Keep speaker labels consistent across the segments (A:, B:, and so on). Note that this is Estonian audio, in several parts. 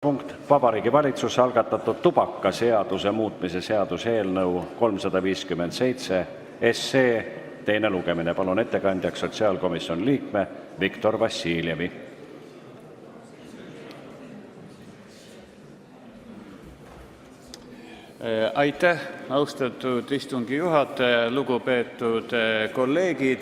A: Punkt Vabariigi Valitsuse algatatud tubakaseaduse muutmise seaduse eelnõu 357 teine lugemine. Palun ettekandjaks sotsiaalkomisjoni liikme Viktor Vassiljevi.
B: Aitäh, austatud istungi juhataja, lugupeetud kolleegid.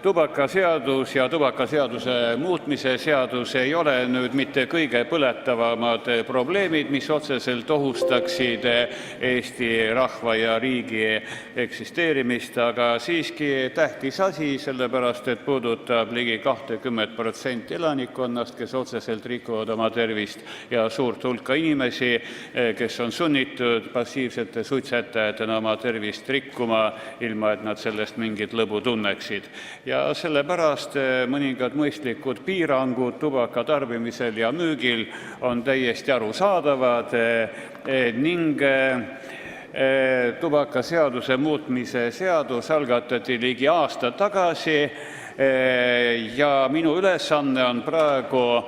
B: Tubakaseadus ja tubakaseaduse muutmise seadus ei ole nüüd mitte kõige põletavamad probleemid, mis otseselt ohustaksid Eesti rahva ja riigi eksisteerimist, aga siiski tähtis asi, sellepärast et puudutab ligi 20% elanikkonnast, kes otseselt rikuvad oma tervist, ja suurt hulka inimesi, kes on sunnitud passiivsete suitsetajatena oma tervist rikkuma, ilma et nad sellest mingit lõbu tunneksid. Ja sellepärast mõningad mõistlikud piirangud tubaka tarbimisel ja müügil on täiesti arusaadavad ning tubakaseaduse muutmise seadus algatati ligi aasta tagasi ja minu ülesanne on praegu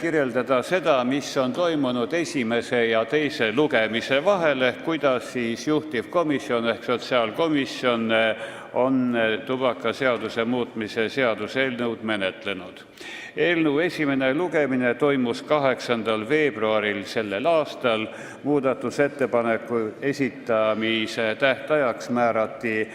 B: kirjeldada seda, mis on toimunud esimese ja teise lugemise vahel, kuidas siis juhtivkomisjon ehk sotsiaalkomisjon on tubakaseaduse muutmise seaduse eelnõud menetlenud. Eelnõu esimene lugemine toimus 8. veebruaril sellel aastal. Muudatusettepaneku esitamise tähtajaks määrati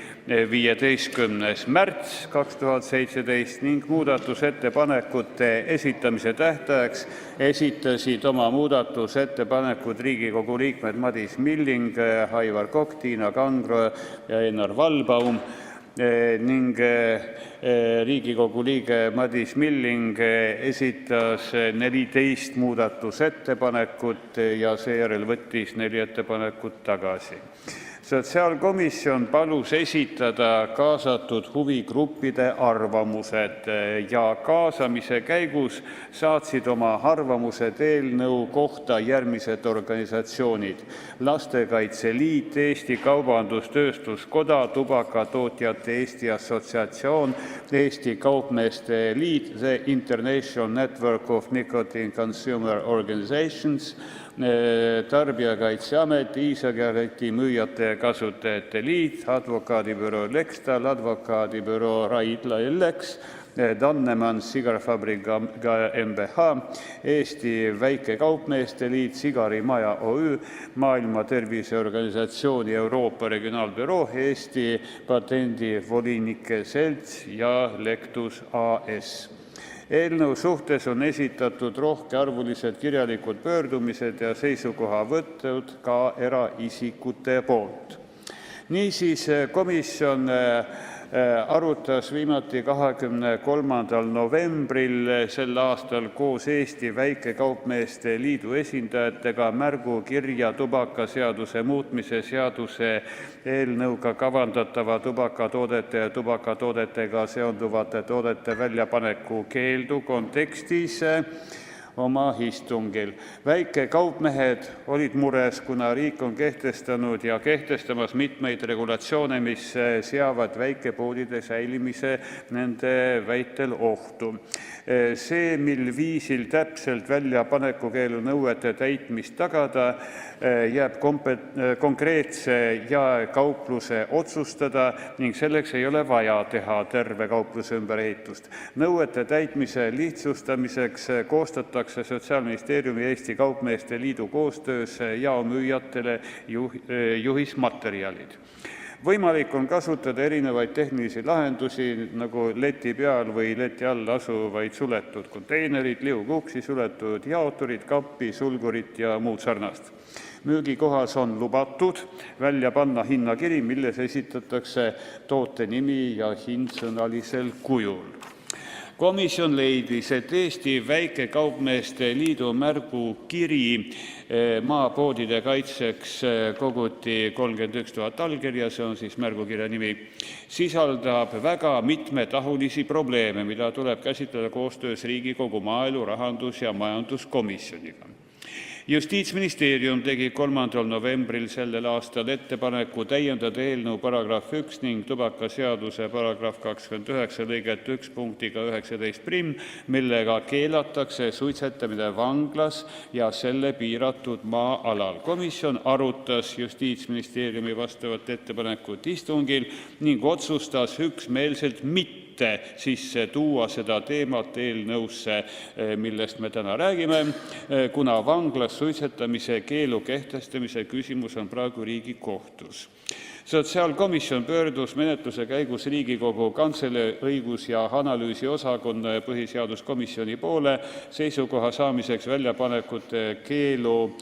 B: 15. märts 2017 ning muudatusettepanekute esitamise tähtajaks esitasid oma muudatusettepanekud Riigikogu liikmed Madis Milling, Aivar Kokk, Tiina Kangro ja Einar Vallbaum ning Riigikogu liige Madis Milling esitas 14 muudatusettepanekut ja seejärel võttis 4 ettepanekut tagasi. Sotsiaalkomisjon palus esitada kaasatud huvigruppide arvamused ja kaasamise käigus saatsid oma arvamused eelnõu kohta järgmised organisatsioonid: Lastekaitse Liit, Eesti Kaubandus-Tööstuskoda, Tubakatootjate Eesti Assotsiatsioon, Eesti Kaupmeeste Liit, The International Network of Nicotine Consumer Organizations, Tarbijakaitseamet, e-sigareti müüjate ja kasutajate liit, advokaadibüroo Lextal, advokaadibüroo Raidla LX, Dannemann Sigarfabrik MBH, Eesti Väikekaupmeeste Liit, Sigarimaja OÜ, Maailma Terviseorganisatsiooni Euroopa Regionaalbüroo, Eesti Patendivolinike Selts ja Lectus AS. Eelnõu suhtes on esitatud rohkearvulised kirjalikud pöördumised ja seisukohavõtud ka eraisikute poolt. Niisiis, komisjon arutas viimati 23. novembril sel aastal koos Eesti Väikekaupmeeste Liidu esindajatega märgukirja tubakaseaduse muutmise seaduse eelnõuga kavandatava tubakatoodete ja tubakatoodetega seonduvate toodete väljapaneku keeldu kontekstis oma istungil. Väikekaupmehed olid mures, kuna riik on kehtestanud ja kehtestamas mitmeid regulatsioone, mis seavad väikepoodide säilimise nende väitel ohtu. See, mil viisil täpselt väljapanekukeelu nõuete täitmist tagada, jääb konkreetse jaekaupluse otsustada ning selleks ei ole vaja teha terve kaupluse ümberehitust. Nõuete täitmise lihtsustamiseks koostatakse Sotsiaalministeeriumi ja Eesti Kaupmeeste Liidu koostöös jaemüüjatele juhismaterjalid. Võimalik on kasutada erinevaid tehnilisi lahendusi, nagu leti peal või leti all asuvaid suletud konteinerid, liukuksi suletud jaoturid, kappi, sulgurit ja muud sarnast. Müügikohas on lubatud välja panna hinnakiri, milles esitatakse toote nimi ja hind sõnalisel kujul. Komisjon leidis, et Eesti Väikekaupmeeste Liidu märgukiri maapoodide kaitseks koguti 31 000 allkirja, see on siis märgukirja nimi, sisaldab väga mitmetahulisi probleeme, mida tuleb käsitleda koostöös Riigikogu maaelu-, rahandus- ja majanduskomisjoniga. Justiitsministeerium tegi 3. novembril sellel aastal ettepaneku täiendada eelnõu paragrahv 1 ning tubakaseaduse paragrahv 29 lõiget 1 punktiga 19 millega keelatakse suitsetamine vanglas ja selle piiratud maa-alal. Komisjon arutas Justiitsministeeriumi vastavat ettepanekut istungil ning otsustas üksmeelselt mitte sisse tuua seda teemat eelnõusse, millest me täna räägime, kuna vanglas suitsetamise keelu kehtestamise küsimus on praegu Riigikohtus. Sotsiaalkomisjon pöördus menetluse käigus Riigikogu Kantselei õigus- ja analüüsiosakonna ja põhiseaduskomisjoni poole seisukoha saamiseks väljapanekute keelu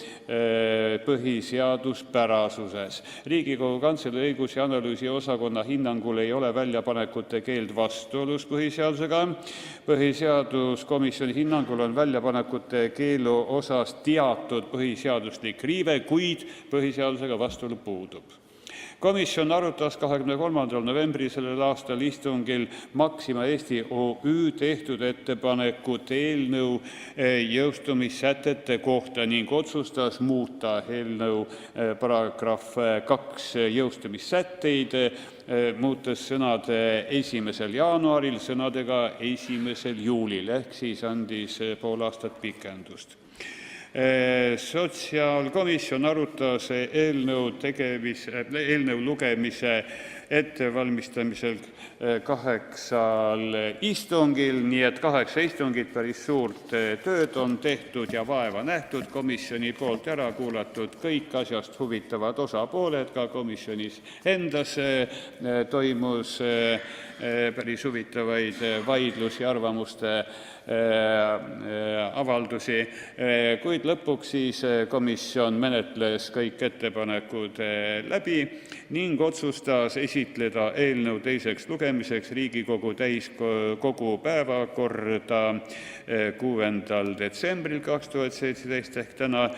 B: põhiseaduspärasuses. Riigikogu Kantselei õigus- ja analüüsiosakonna hinnangul ei ole väljapanekute keeld vastuolus põhiseadusega. Põhiseaduskomisjoni hinnangul on väljapanekute keelu osas teatud põhiseaduslik riive, kuid põhiseadusega vastuolu puudub. Komisjon arutas 23. novembri sellel aastal istungil Maxima Eesti OÜ tehtud ettepanekut eelnõu jõustumissätete kohta ning otsustas muuta eelnõu paragrahv 2 jõustumissätteid, muutes sõnade 1. jaanuaril sõnadega 1. juulil, ehk siis andis pool aastat pikendust. Sotsiaalkomisjon arutas eelnõu lugemise ettevalmistamisel 8 istungil, nii et 8 istungit, päris suurt tööd on tehtud ja vaeva nähtud. Komisjoni poolt ära kuulatud kõik asjast huvitavad osapooled, ka komisjonis endas toimus päris huvitavaid vaidlusi, arvamuste avaldusi, kuid lõpuks siis komisjon menetles kõik ettepanekud läbi ning otsustas esitleda eelnõu teiseks lugemiseks Riigikogu täiskogu päevakorda 6. detsembril 2017 ehk täna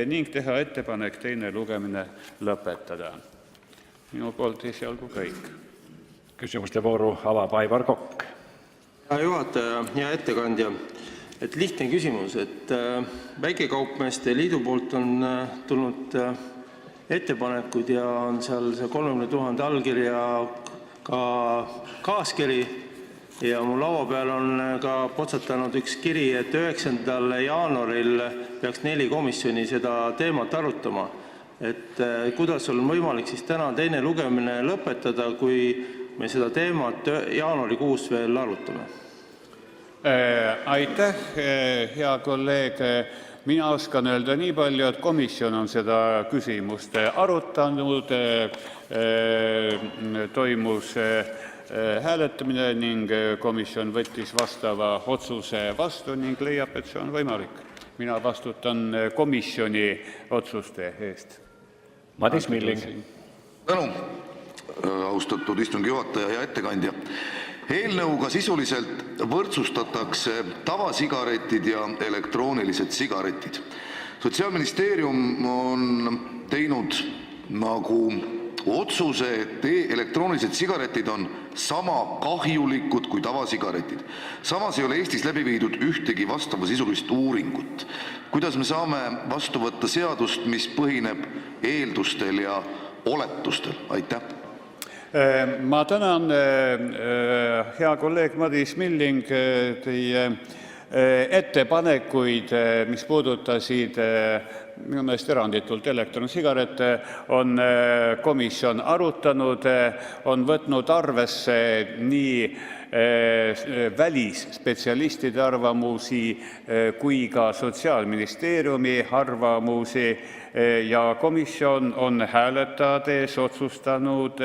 B: ning teha ettepanek teine lugemine lõpetada. Minu poolt esialgu kõik.
A: Küsimuste vooru avab Aivar Kokk.
C: Hea juhataja, hea ettekandja, lihtne küsimus, Väikekaupmeeste Liidu poolt on tulnud ettepanekud ja on seal see 30 000 allkirja ka kaaskiri ja mu laua peal on ka potsatanud üks kiri, et 9. jaanuaril peaks 4 komisjoni seda teemat arutama. Kuidas on võimalik siis täna teine lugemine lõpetada, kui me seda teemat jaanuarikuus veel arutame?
B: Aitäh, hea kolleeg. Mina oskan öelda nii palju, et komisjon on seda küsimust arutanud, toimus hääletamine ning komisjon võttis vastava otsuse vastu ning leiab, et see on võimalik. Mina vastutan komisjoni otsuste eest.
A: Madis Milling.
D: Tänu, austatud istungi juhataja ja ettekandja. Eelnõuga sisuliselt võrdsustatakse tavasigaretid ja elektroonilised sigaretid. Sotsiaalministeerium on teinud nagu otsuse, et elektroonilised sigaretid on sama kahjulikud kui tavasigaretid. Samas ei ole Eestis läbi viidud ühtegi vastavasisulist uuringut. Kuidas me saame vastu võtta seadust, mis põhineb eeldustel ja oletustel? Aitäh!
B: Ma tänan, hea kolleeg Madis Milling, teie ettepanekuid, mis puudutasid minu meelest eranditult elektronsigarette, on komisjon arutanud, on võtnud arvesse nii välisspetsialistide arvamusi kui ka Sotsiaalministeeriumi arvamusi ja komisjon on hääletades otsustanud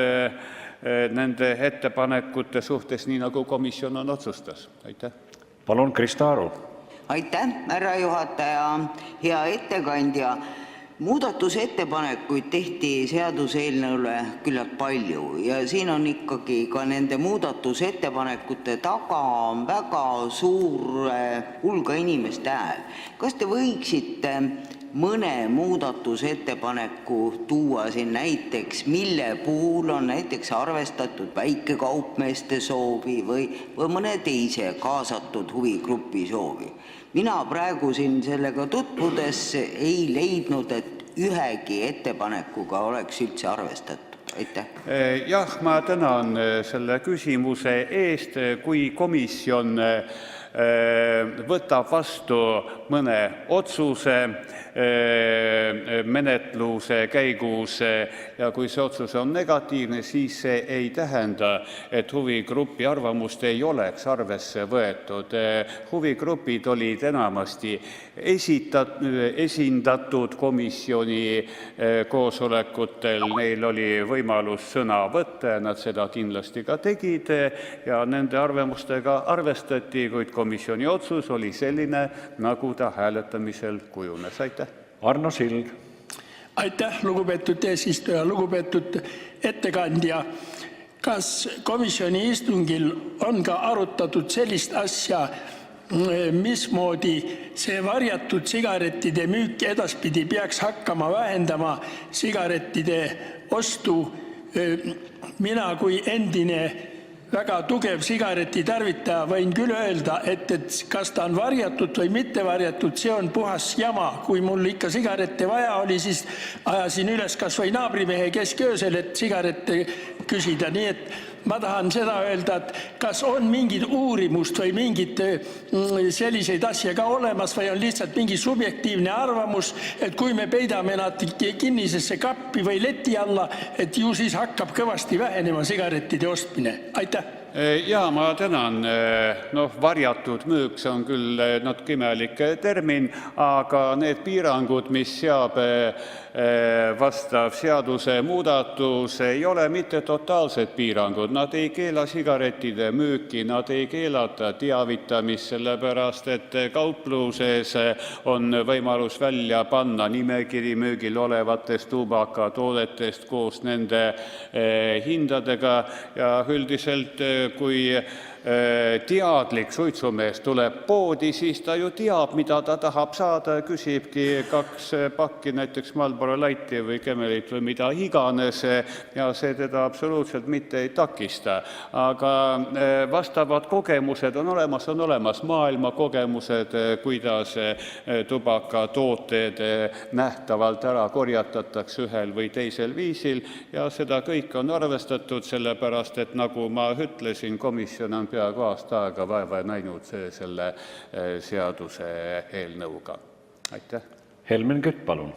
B: nende ettepanekute suhtes, nii nagu komisjon on otsustas. Aitäh.
A: Palun, Krista Aru.
E: Aitäh, härra juhataja, hea ettekandja. Muudatusettepanekuid tehti seaduseelnõule küllalt palju ja siin on ikkagi ka nende muudatusettepanekute taga väga suur hulga inimeste hääl. Kas te võiksite mõne muudatusettepaneku tuua siin näiteks, mille puhul on näiteks arvestatud väikekaupmeeste soovi või mõne teise kaasatud huvigrupi soovi? mina praegu siin sellega tutvudes ei leidnud, et ühegi ettepanekuga oleks üldse arvestatud. Aitäh.
B: Jah, ma tänan selle küsimuse eest. Kui komisjon võtab vastu mõne otsuse menetluse käigus ja kui see otsus on negatiivne, siis see ei tähenda, et huvigrupi arvamust ei oleks arvesse võetud. Huvigrupid olid enamasti esindatud komisjoni koosolekutel, neil oli võimalus sõna võtta ja nad seda kindlasti ka tegid ja nende arvamustega arvestati, kuid komisjoni otsus oli selline, nagu ta hääletamisel kujunes. Aitäh.
A: Arno Sild.
F: Aitäh, lugupeetud eesistuja, lugupeetud ettekandja. Kas komisjoni istungil on ka arutatud sellist asja, mismoodi see varjatud sigarettide müük edaspidi peaks hakkama vähendama sigarettide ostu? Mina kui endine väga tugev sigareti tarvitaja võin küll öelda, et kas ta on varjatud või mitte varjatud, see on puhas jama. Kui mul ikka sigarette vaja oli, siis ajasin üles kas või naabrimehe kesköösel, et sigarette küsida. Nii et ma tahan seda öelda, et kas on mingid uurimust või mingid selliseid asja ka olemas või on lihtsalt mingi subjektiivne arvamus, et kui me peidame nad kinnisesse kappi või leti alla, et ju siis hakkab kõvasti vähenema sigarettide ostmine. Aitäh.
B: Jaa, ma tänan. Varjatud müük, see on küll natuke imelik termin, aga need piirangud, mis seab vastav seaduse muudatus, ei ole mitte totaalsed piirangud. Nad ei keela sigarettide müüki, nad ei keelata teavitamist, sellepärast et kaupluses on võimalus välja panna nimekiri müügil olevatest tubakatoodetest koos nende hindadega ja üldiselt kui teadlik suitsumees tuleb poodi, siis ta ju teab, mida ta tahab saada, küsibki 2 pakki näiteks Marlboro Lighti või Camelit või mida iganes ja see teda absoluutselt mitte ei takista. Aga vastavad kogemused on olemas maailma kogemused, kuidas tubakatooted nähtavalt ära korjatatakse ühel või teisel viisil ja seda kõik on arvestatud, sellepärast et nagu ma ütlesin, komisjon on peaaegu aasta aega vaeva näinud selle seaduse eelnõuga. Aitäh.
A: Helmen Kütt, palun.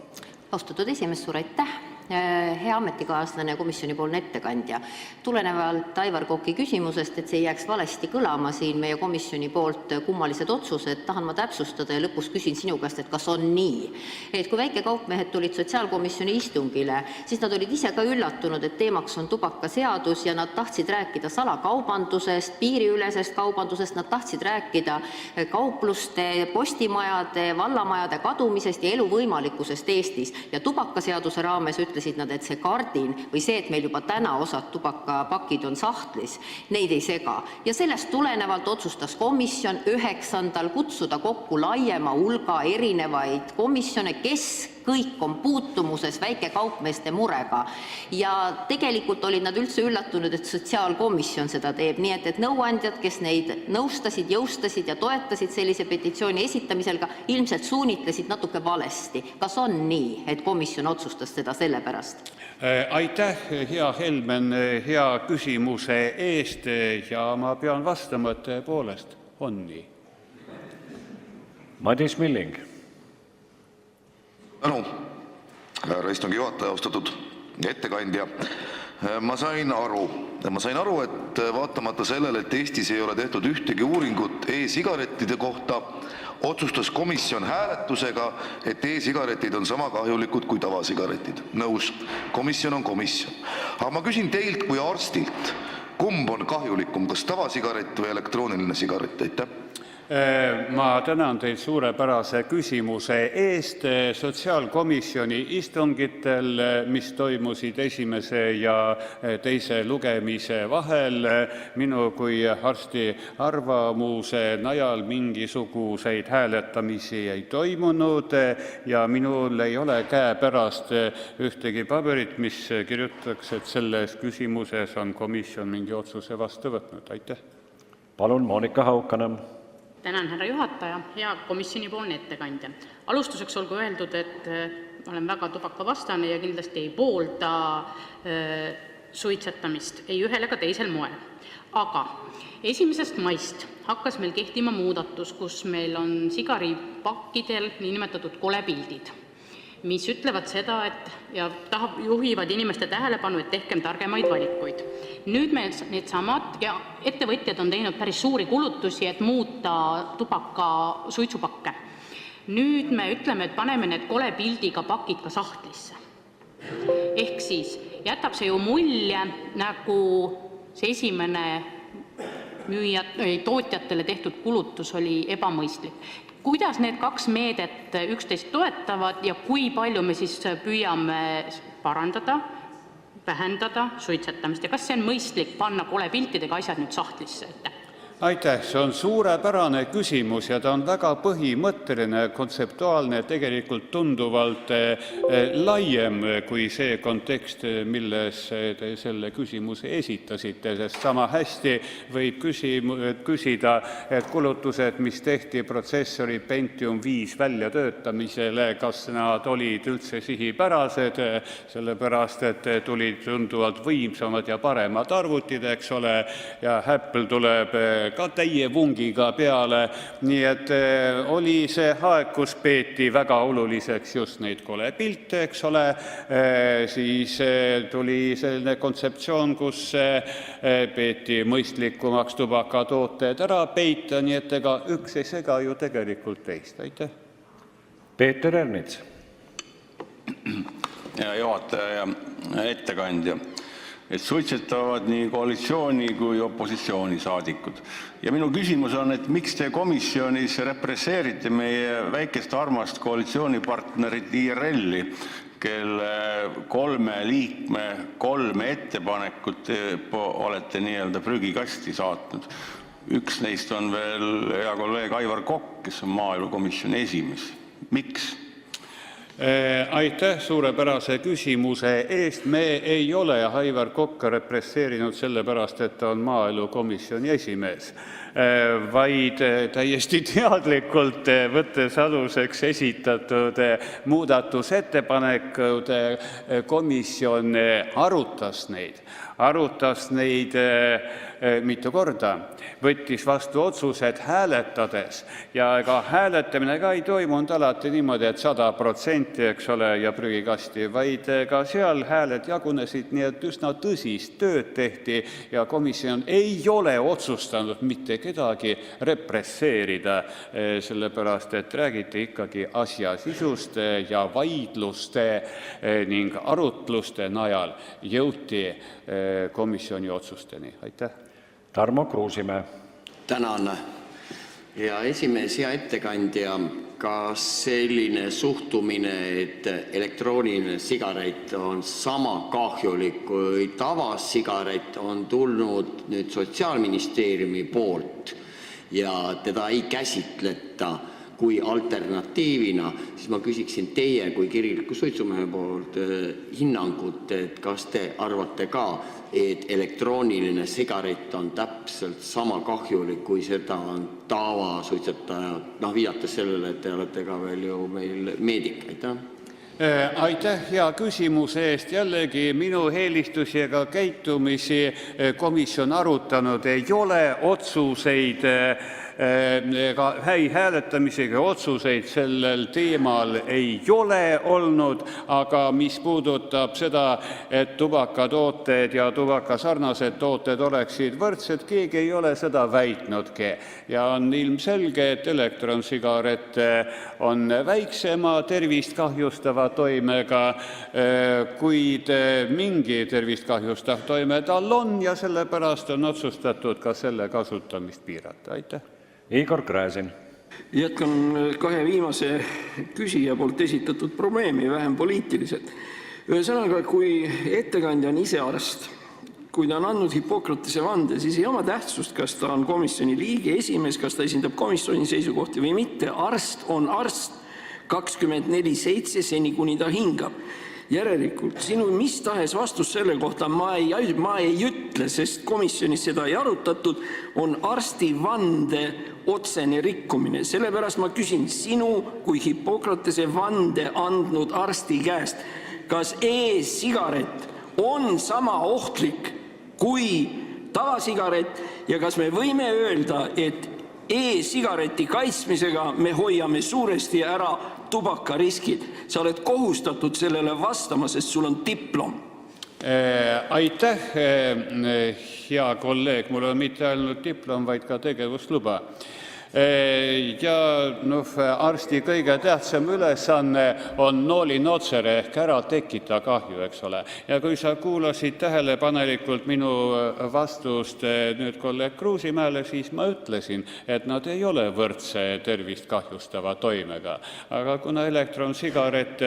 G: Austatud esimees, suur aitäh. Hea ametikaaslane, komisjonipoolne ettekandja. Tulenevalt Aivar Koki küsimusest, et see ei jääks valesti kõlama siin meie komisjoni poolt kummalised otsused, tahan ma täpsustada ja lõpus küsin sinu käest, et kas on nii. Et kui väikekaupmehed tulid sotsiaalkomisjoni istungile, siis nad olid ise ka üllatunud, et teemaks on tubakaseadus ja nad tahtsid rääkida salakaubandusest, piiriülesest kaubandusest, nad tahtsid rääkida kaupluste, postimajade, vallamajade kadumisest ja elu võimalikkusest Eestis. Ja tubakaseaduse raames ütlesid nad, et see kardin või see, et meil juba täna osad tubakapakid on sahtlis, neid ei sega. Ja sellest tulenevalt otsustas komisjon 9. kutsuda kokku laiema hulga erinevaid komisjone, kes kõik on puutumuses väikekaupmeeste murega. Ja tegelikult olid nad üldse üllatunud, et sotsiaalkomisjon seda teeb. Nii et nõuandjad, kes neid nõustasid, jõustasid ja toetasid sellise petitsiooni esitamisel, ilmselt suunitlesid natuke valesti. Kas on nii, et komisjon otsustas seda sellepärast?
B: Aitäh, hea Helmen, hea küsimuse eest ja ma pean vastama, et tõepoolest on nii.
A: Madis Milling.
D: Tänu, härra istungi juhataja, austatud ettekandja. Ma sain aru, et vaatamata sellele, et Eestis ei ole tehtud ühtegi uuringut e-sigarettide kohta, otsustas komisjon hääletusega, et e-sigaretid on sama kahjulikud kui tavasigaretid. Nõus, komisjon on komisjon. Aga ma küsin teilt kui arstilt, kumb on kahjulikum, kas tavasigaret või elektrooniline sigaret? Aitäh.
B: Ma tänan teid suurepärase küsimuse eest. Sotsiaalkomisjoni istungitel, mis toimusid esimese ja teise lugemise vahel, minu kui arsti arvamuse najal mingisuguseid hääletamisi ei toimunud ja minul ei ole käepärast ühtegi paberit, mis kirjutaks, et selles küsimuses on komisjon mingi otsuse vastu võtnud. Aitäh.
A: Palun, Monika Haukanõmm.
H: Tänan, härra juhataja, hea komisjonipoolne ettekandja. Alustuseks olgu öeldud, et olen väga tubakavastane ja kindlasti ei poolda suitsetamist ei ühel ega teisel moel. Aga 1. maist hakkas meil kehtima muudatus, kus meil on sigaripakkidel niinimetatud kolepildid, mis ütlevad seda, ja juhivad inimeste tähelepanu, et tehkem targemaid valikuid. Nüüd meil needsamad ja ettevõtjad on teinud päris suuri kulutusi, et muuta tubaka suitsupakke. Nüüd me ütleme, et paneme need kolepildiga pakid ka sahtlisse. Ehk siis jätab see ju mulje, nagu see esimene tootjatele tehtud kulutus oli ebamõistlik. Kuidas need kaks meedet üksteist toetavad ja kui palju me siis püüame parandada, vähendada suitsetamist ja kas see on mõistlik panna kolepiltidega asjad nüüd sahtlisse?
B: Aitäh, see on suurepärane küsimus ja ta on väga põhimõtteline, kontseptuaalne, tegelikult tunduvalt laiem kui see kontekst, milles te selle küsimuse esitasite, sest sama hästi võib küsida, et kulutused, mis tehti protsessori Pentium 5 väljatöötamisele, kas nad olid üldse sihipärased, sellepärast et tulid tunduvalt võimsamad ja paremad arvutid, eks ole, ja Apple tuleb ka täie vungiga peale, nii et oli see aeg, kus peeti väga oluliseks just neid kolepilte, eks ole, siis tuli selline kontseptsioon, kus peeti mõistlikumaks tubakatooted ära peita, nii et ega üks ei sega ju tegelikult teist. Aitäh.
A: Peeter Ernits.
I: Ja juhataja ja ettekandja. Et suitsetavad nii koalitsiooni kui opositsiooni saadikud. Ja minu küsimus on, et miks te komisjonis represseerite meie väikest armast koalitsioonipartnerit IRL-i, kelle 3 liikme 3 ettepanekut olete nii-öelda prügikasti saatnud. Üks neist on veel hea kolleeg Aivar Kokk, kes on maaelukomisjoni esimees. Miks?
B: Aitäh suurepärase küsimuse eest. Me ei ole Aivar Kokka represseerinud sellepärast, et ta on maaelukomisjoni esimees, vaid täiesti teadlikult võttes aluseks esitatud muudatusettepanekud. Komisjon arutas neid mitu korda, võttis vastu otsused hääletades ja ega hääletamine ka ei toimunud alati niimoodi, et 100%, eks ole, ja prügikasti, vaid ka seal hääled jagunesid, nii et üsna tõsist tööd tehti ja komisjon ei ole otsustanud mitte kedagi represseerida, sellepärast et räägiti ikkagi asja sisust ja vaidluste ning arutluste najal jõuti komisjoni otsusteni. Aitäh.
A: Tarmo Kruusimäe.
J: Tänan. Ja esimees, hea ettekandja, kas selline suhtumine, et elektrooniline sigaret on sama kahjulik kui tavasigaret, on tulnud nüüd Sotsiaalministeeriumi poolt ja teda ei käsitleta kui alternatiivina, siis ma küsiksin teie kui kirgliku suitsumehe poolt hinnangut, et kas te arvate ka, et elektrooniline sigaret on täpselt sama kahjulik, kui seda on tavasuitsetaja, viidates sellele, et te olete ka veel ju meil meedik, aitäh.
B: Aitäh hea küsimuse eest. Jällegi minu eelistusi ega käitumisi komisjon arutanud ei ole, otsuseid ega hääletamisega otsuseid sellel teemal ei ole olnud, aga mis puudutab seda, et tubakatooted ja tubakasarnased tooted oleksid võrdsed, keegi ei ole seda väitnudki. Ja on ilmselge, et elektronsigaret on väiksema tervist kahjustava toimega, kuid mingi tervist kahjustav toime tal on ja sellepärast on otsustatud ka selle kasutamist piirata. Aitäh.
A: Igor Gräzin.
K: Jätkan 2 viimase küsija poolt esitatud probleemi, vähem poliitiliselt. Ühesõnaga, kui ettekandja on ise arst, kui ta on andnud Hippokratese vande, siis ei oma tähtsust, kas ta on komisjoni liige, esimees, kas ta esindab komisjoni seisukohti või mitte. Arst on arst 24/7, seni kuni ta hingab. Järelikult sinu mis tahes vastus selle kohta ma ei ütle, sest komisjonis seda ei arutatud, on arsti vande otsene rikkumine. Sellepärast ma küsin sinu kui Hippokratese vande andnud arsti käest, kas e-sigaret on sama ohtlik kui tavasigaret ja kas me võime öelda, et e-sigareti kaitsmisega me hoiame suuresti ära tubakariskid. Sa oled kohustatud sellele vastama, sest sul on diplom.
B: Aitäh, hea kolleeg, mul on mitte ainult diplom, vaid ka tegevusluba. Ja arsti kõige tähtsam ülesanne on noolinotsere ehk ära tekita kahju, eks ole. Ja kui sa kuulasid tähelepanelikult minu vastust nüüd kolleeg Kruusimäele, siis ma ütlesin, et nad ei ole võrdse tervist kahjustava toimega. Aga kuna elektronsigaret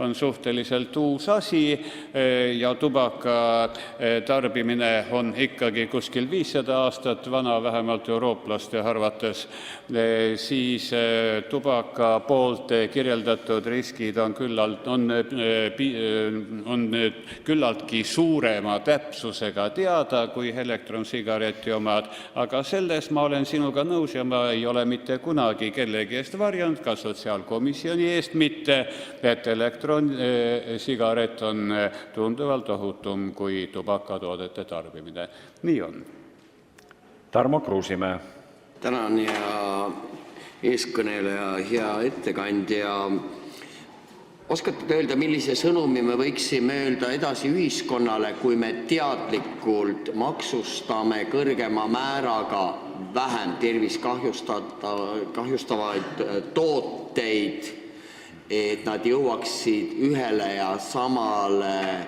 B: on suhteliselt uus asi ja tubaka tarbimine on ikkagi kuskil 500 aastat vana, vähemalt eurooplaste arvates, siis tubaka poolt kirjeldatud riskid on küllaltki suurema täpsusega teada kui elektronsigareti omad, aga selles ma olen sinuga nõus ja ma ei ole mitte kunagi kellegi eest varjanud, ka sotsiaalkomisjoni eest mitte, et elektronsigaret on tunduvalt ohutum kui tubakatoodete tarbimine. Nii on.
A: Tarmo Kruusimäe.
J: Tänan, hea eeskõneleja, hea ettekandja. Oskate öelda, millise sõnumi me võiksime öelda edasi ühiskonnale, kui me teadlikult maksustame kõrgema määraga vähem tervist kahjustavaid tooteid, et nad jõuaksid ühele ja samale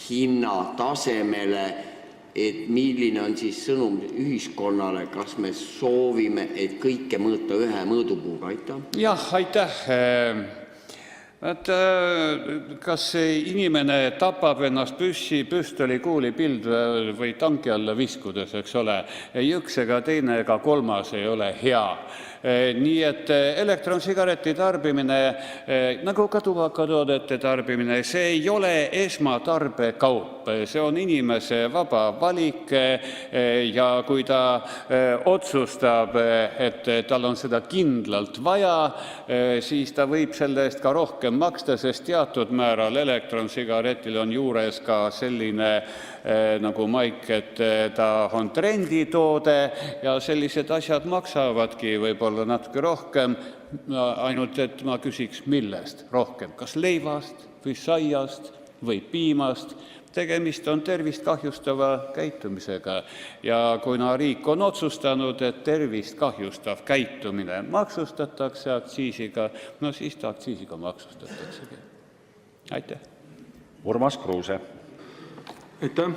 J: hinnatasemele, et milline on siis sõnum ühiskonnale, kas me soovime, et kõike mõõta ühe mõõdupuuga? Aitäh.
B: Jah, aitäh. Kas inimene tapab ennast püstolikuuli või tanki alla viskudes, eks ole, ei üks ega teine ega kolmas ei ole hea. Nii et elektronsigareti tarbimine, nagu ka tubakatoodete tarbimine, see ei ole esmatarbekaup. See on inimese vaba valik ja kui ta otsustab, et tal on seda kindlalt vaja, siis ta võib selle eest ka rohkem maksta, sest teatud määral elektronsigaretil on juures ka selline nagu maik, et ta on trenditoode ja sellised asjad maksavadki võib-olla natuke rohkem, ainult et ma küsiks, millest rohkem, kas leivast või saiast või piimast. Tegemist on tervist kahjustava käitumisega ja kuna riik on otsustanud, et tervist kahjustav käitumine maksustatakse aktsiisiga, no siis ta aktsiisiga maksustataksegi. Aitäh.
A: Urmas Kruuse.
L: Aitäh.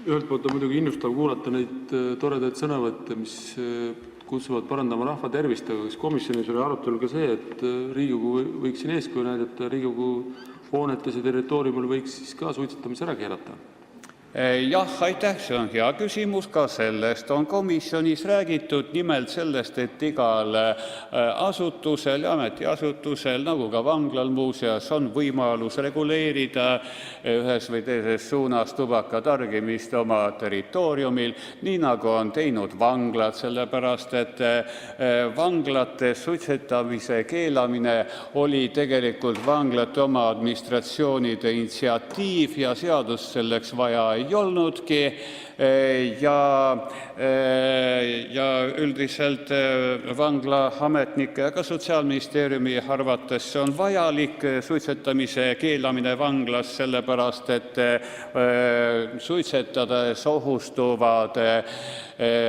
L: Ühelt poolt on muidugi innustav kuulata neid toredaid sõnavõtte, mis kutsuvad parandama rahva tervist, aga kas komisjonis oli arutelu ka see, et Riigikogu võiks siin eeskuju näidata, Riigikogu hoonetes ja territooriumil võiks siis ka suitsetamise ära keelata?
B: Jah, aitäh, see on hea küsimus, ka sellest on komisjonis räägitud, nimelt sellest, et igal asutusel ja ametiasutusel, nagu ka vanglal muuseas, on võimalus reguleerida ühes või teises suunas tubaka targimist oma territooriumil, nii nagu on teinud vanglad, sellepärast et vanglate suitsetamise keelamine oli tegelikult vanglate oma administratsioonide initsiatiiv ja seadust selleks vaja ei olnudki ja üldiselt vanglaametnike ja ka Sotsiaalministeeriumi arvates see on vajalik suitsetamise keelamine vanglas, sellepärast et suitsetades ohustuvad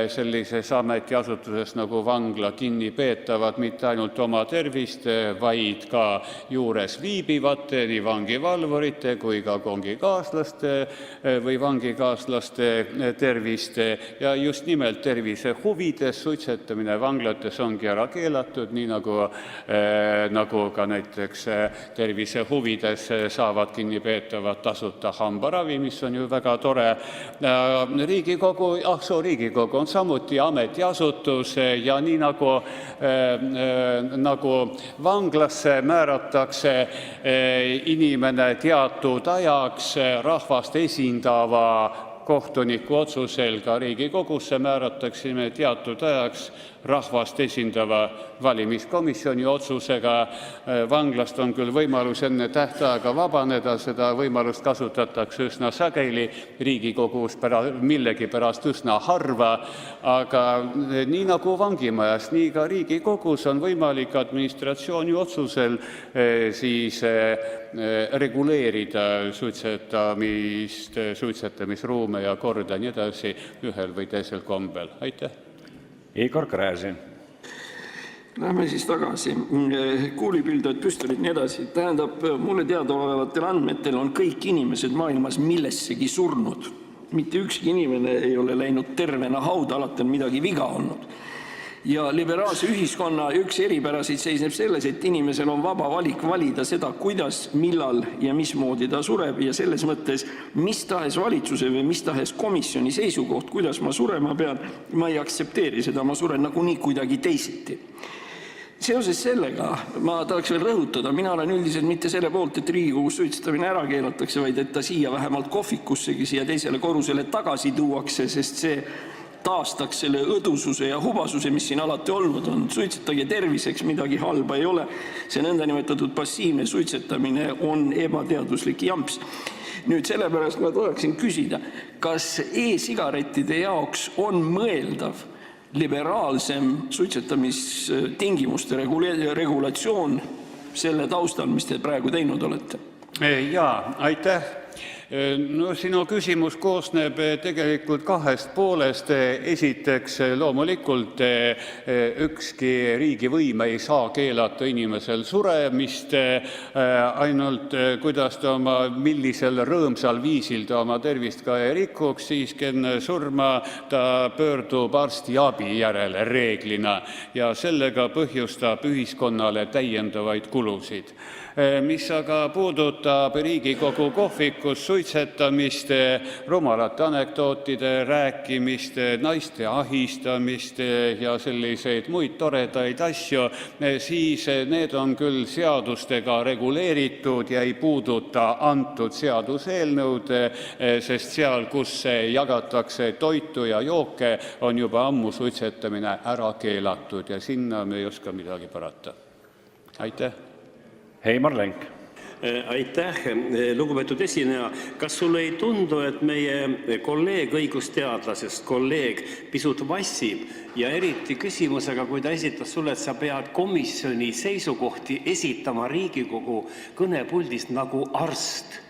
B: sellises ametiasutuses nagu vangla kinnipeetavad mitte ainult oma tervist, vaid ka juures viibivate nii vangivalvurite kui ka kongikaaslaste või vangikaaslaste tervist ja just nimelt tervise huvides suitsetamine vanglates ongi ära keelatud, nii nagu ka näiteks tervise huvides saavad kinnipeetavad tasuta hambaravi, mis on ju väga tore. Riigikogu on samuti ametiasutus ja nii nagu vanglasse määratakse inimene teatud ajaks rahvast esindava kohtuniku otsusel, ka Riigikogusse määratakse teatud ajaks rahvast esindava valimiskomisjoni otsusega. Vanglast on küll võimalus enne tähtaega vabaneda, seda võimalust kasutatakse üsna sageli, Riigikogus millegipärast üsna harva, aga nii nagu vangimajas, nii ka Riigikogus on võimalik administratsiooni otsusel siis reguleerida suitsetamist, suitsetamisruume ja korda nii edasi ühel või teisel kombel. Aitäh!
A: Igor Gräzin.
K: Lähme siis tagasi. Kuulipildujad, püstolid nii edasi. Tähendab, mulle teadaolevatel andmetel on kõik inimesed maailmas millessegi surnud. Mitte ükski inimene ei ole läinud tervena hauda, alati on midagi viga olnud. Ja liberaalse ühiskonna üks eripärasid seisneb selles, et inimesel on vaba valik valida seda, kuidas, millal ja mismoodi ta sureb ja selles mõttes mis tahes valitsuse või mis tahes komisjoni seisukoht, kuidas ma surema pean, ma ei aktsepteeri seda, ma suren nagunii kuidagi teisiti. Seoses sellega ma tahaks veel rõhutada, mina olen üldiselt mitte selle poolt, et Riigikogus suitsetamine ära keelatakse, vaid et ta siia vähemalt kohvikussegi siia teisele korrusele tagasi tuuakse, sest see taastaks selle õdususe ja hubasuse, mis siin alati olnud on. Suitsetage terviseks, midagi halba ei ole. See nõndanimetatud passiivne suitsetamine on ebateaduslik jamps. Nüüd sellepärast ma tahaksin küsida, kas e-sigarettide jaoks on mõeldav liberaalsem suitsetamistingimuste regulatsioon selle taustal, mis te praegu teinud olete?
B: Jaa, aitäh! No, sinu küsimus koosneb tegelikult kahest poolest. Esiteks, loomulikult ükski riigivõim ei saa keelata inimesel suremist, ainult kuidas ta millisel rõõmsal viisil ta oma tervist ka ei rikuks, siis enne surma ta pöördub arstiabi järele reeglina ja sellega põhjustab ühiskonnale täiendavaid kulusid. Mis aga puudutab Riigikogu kohvikus suitsetamist, rumalate anekdootide rääkimist, naiste ahistamist ja selliseid muid toredaid asju, siis need on küll seadustega reguleeritud ja ei puuduta antud seaduseelnõud, sest seal, kus jagatakse toitu ja jooke, on juba ammu suitsetamine ära keelatud ja sinna me ei oska midagi parata. Aitäh!
A: Heimar Lenk.
M: Aitäh, lugupeetud esineja. Kas sulle ei tundu, et meie kolleeg õigusteadlasest kolleeg pisut vassib ja eriti küsimusega, kui ta esitas sulle, et sa pead komisjoni seisukohti esitama Riigikogu kõnepuldist nagu arst?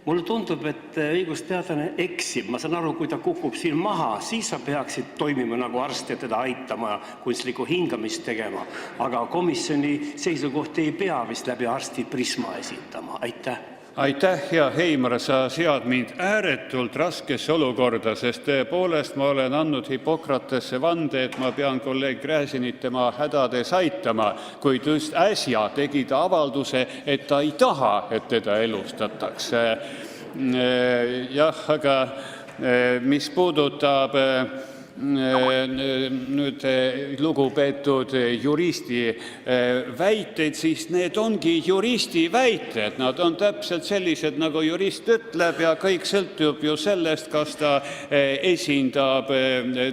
M: Mulle tundub, et õigusteadlane eksib. Ma saan aru, kui ta kukub siin maha, siis sa peaksid toimima nagu arst ja teda aitama, kunstlikku hingamist tegema. Aga komisjoni seisukohti ei pea vist läbi arsti prisma esitama. Aitäh!
B: Aitäh, hea Heimar, sa sead mind ääretult raskesse olukorda, sest tõepoolest ma olen andnud Hippokratesse vande, et ma pean kolleeg Gräzinit tema hädades aitama, kuid just äsja tegi ta avalduse, et ta ei taha, et teda elustatakse. Jah, aga mis puudutab nüüd lugupeetud juristi väiteid, siis need ongi juristi väited. Nad on täpselt sellised, nagu jurist ütleb ja kõik sõltub ju sellest, kas ta esindab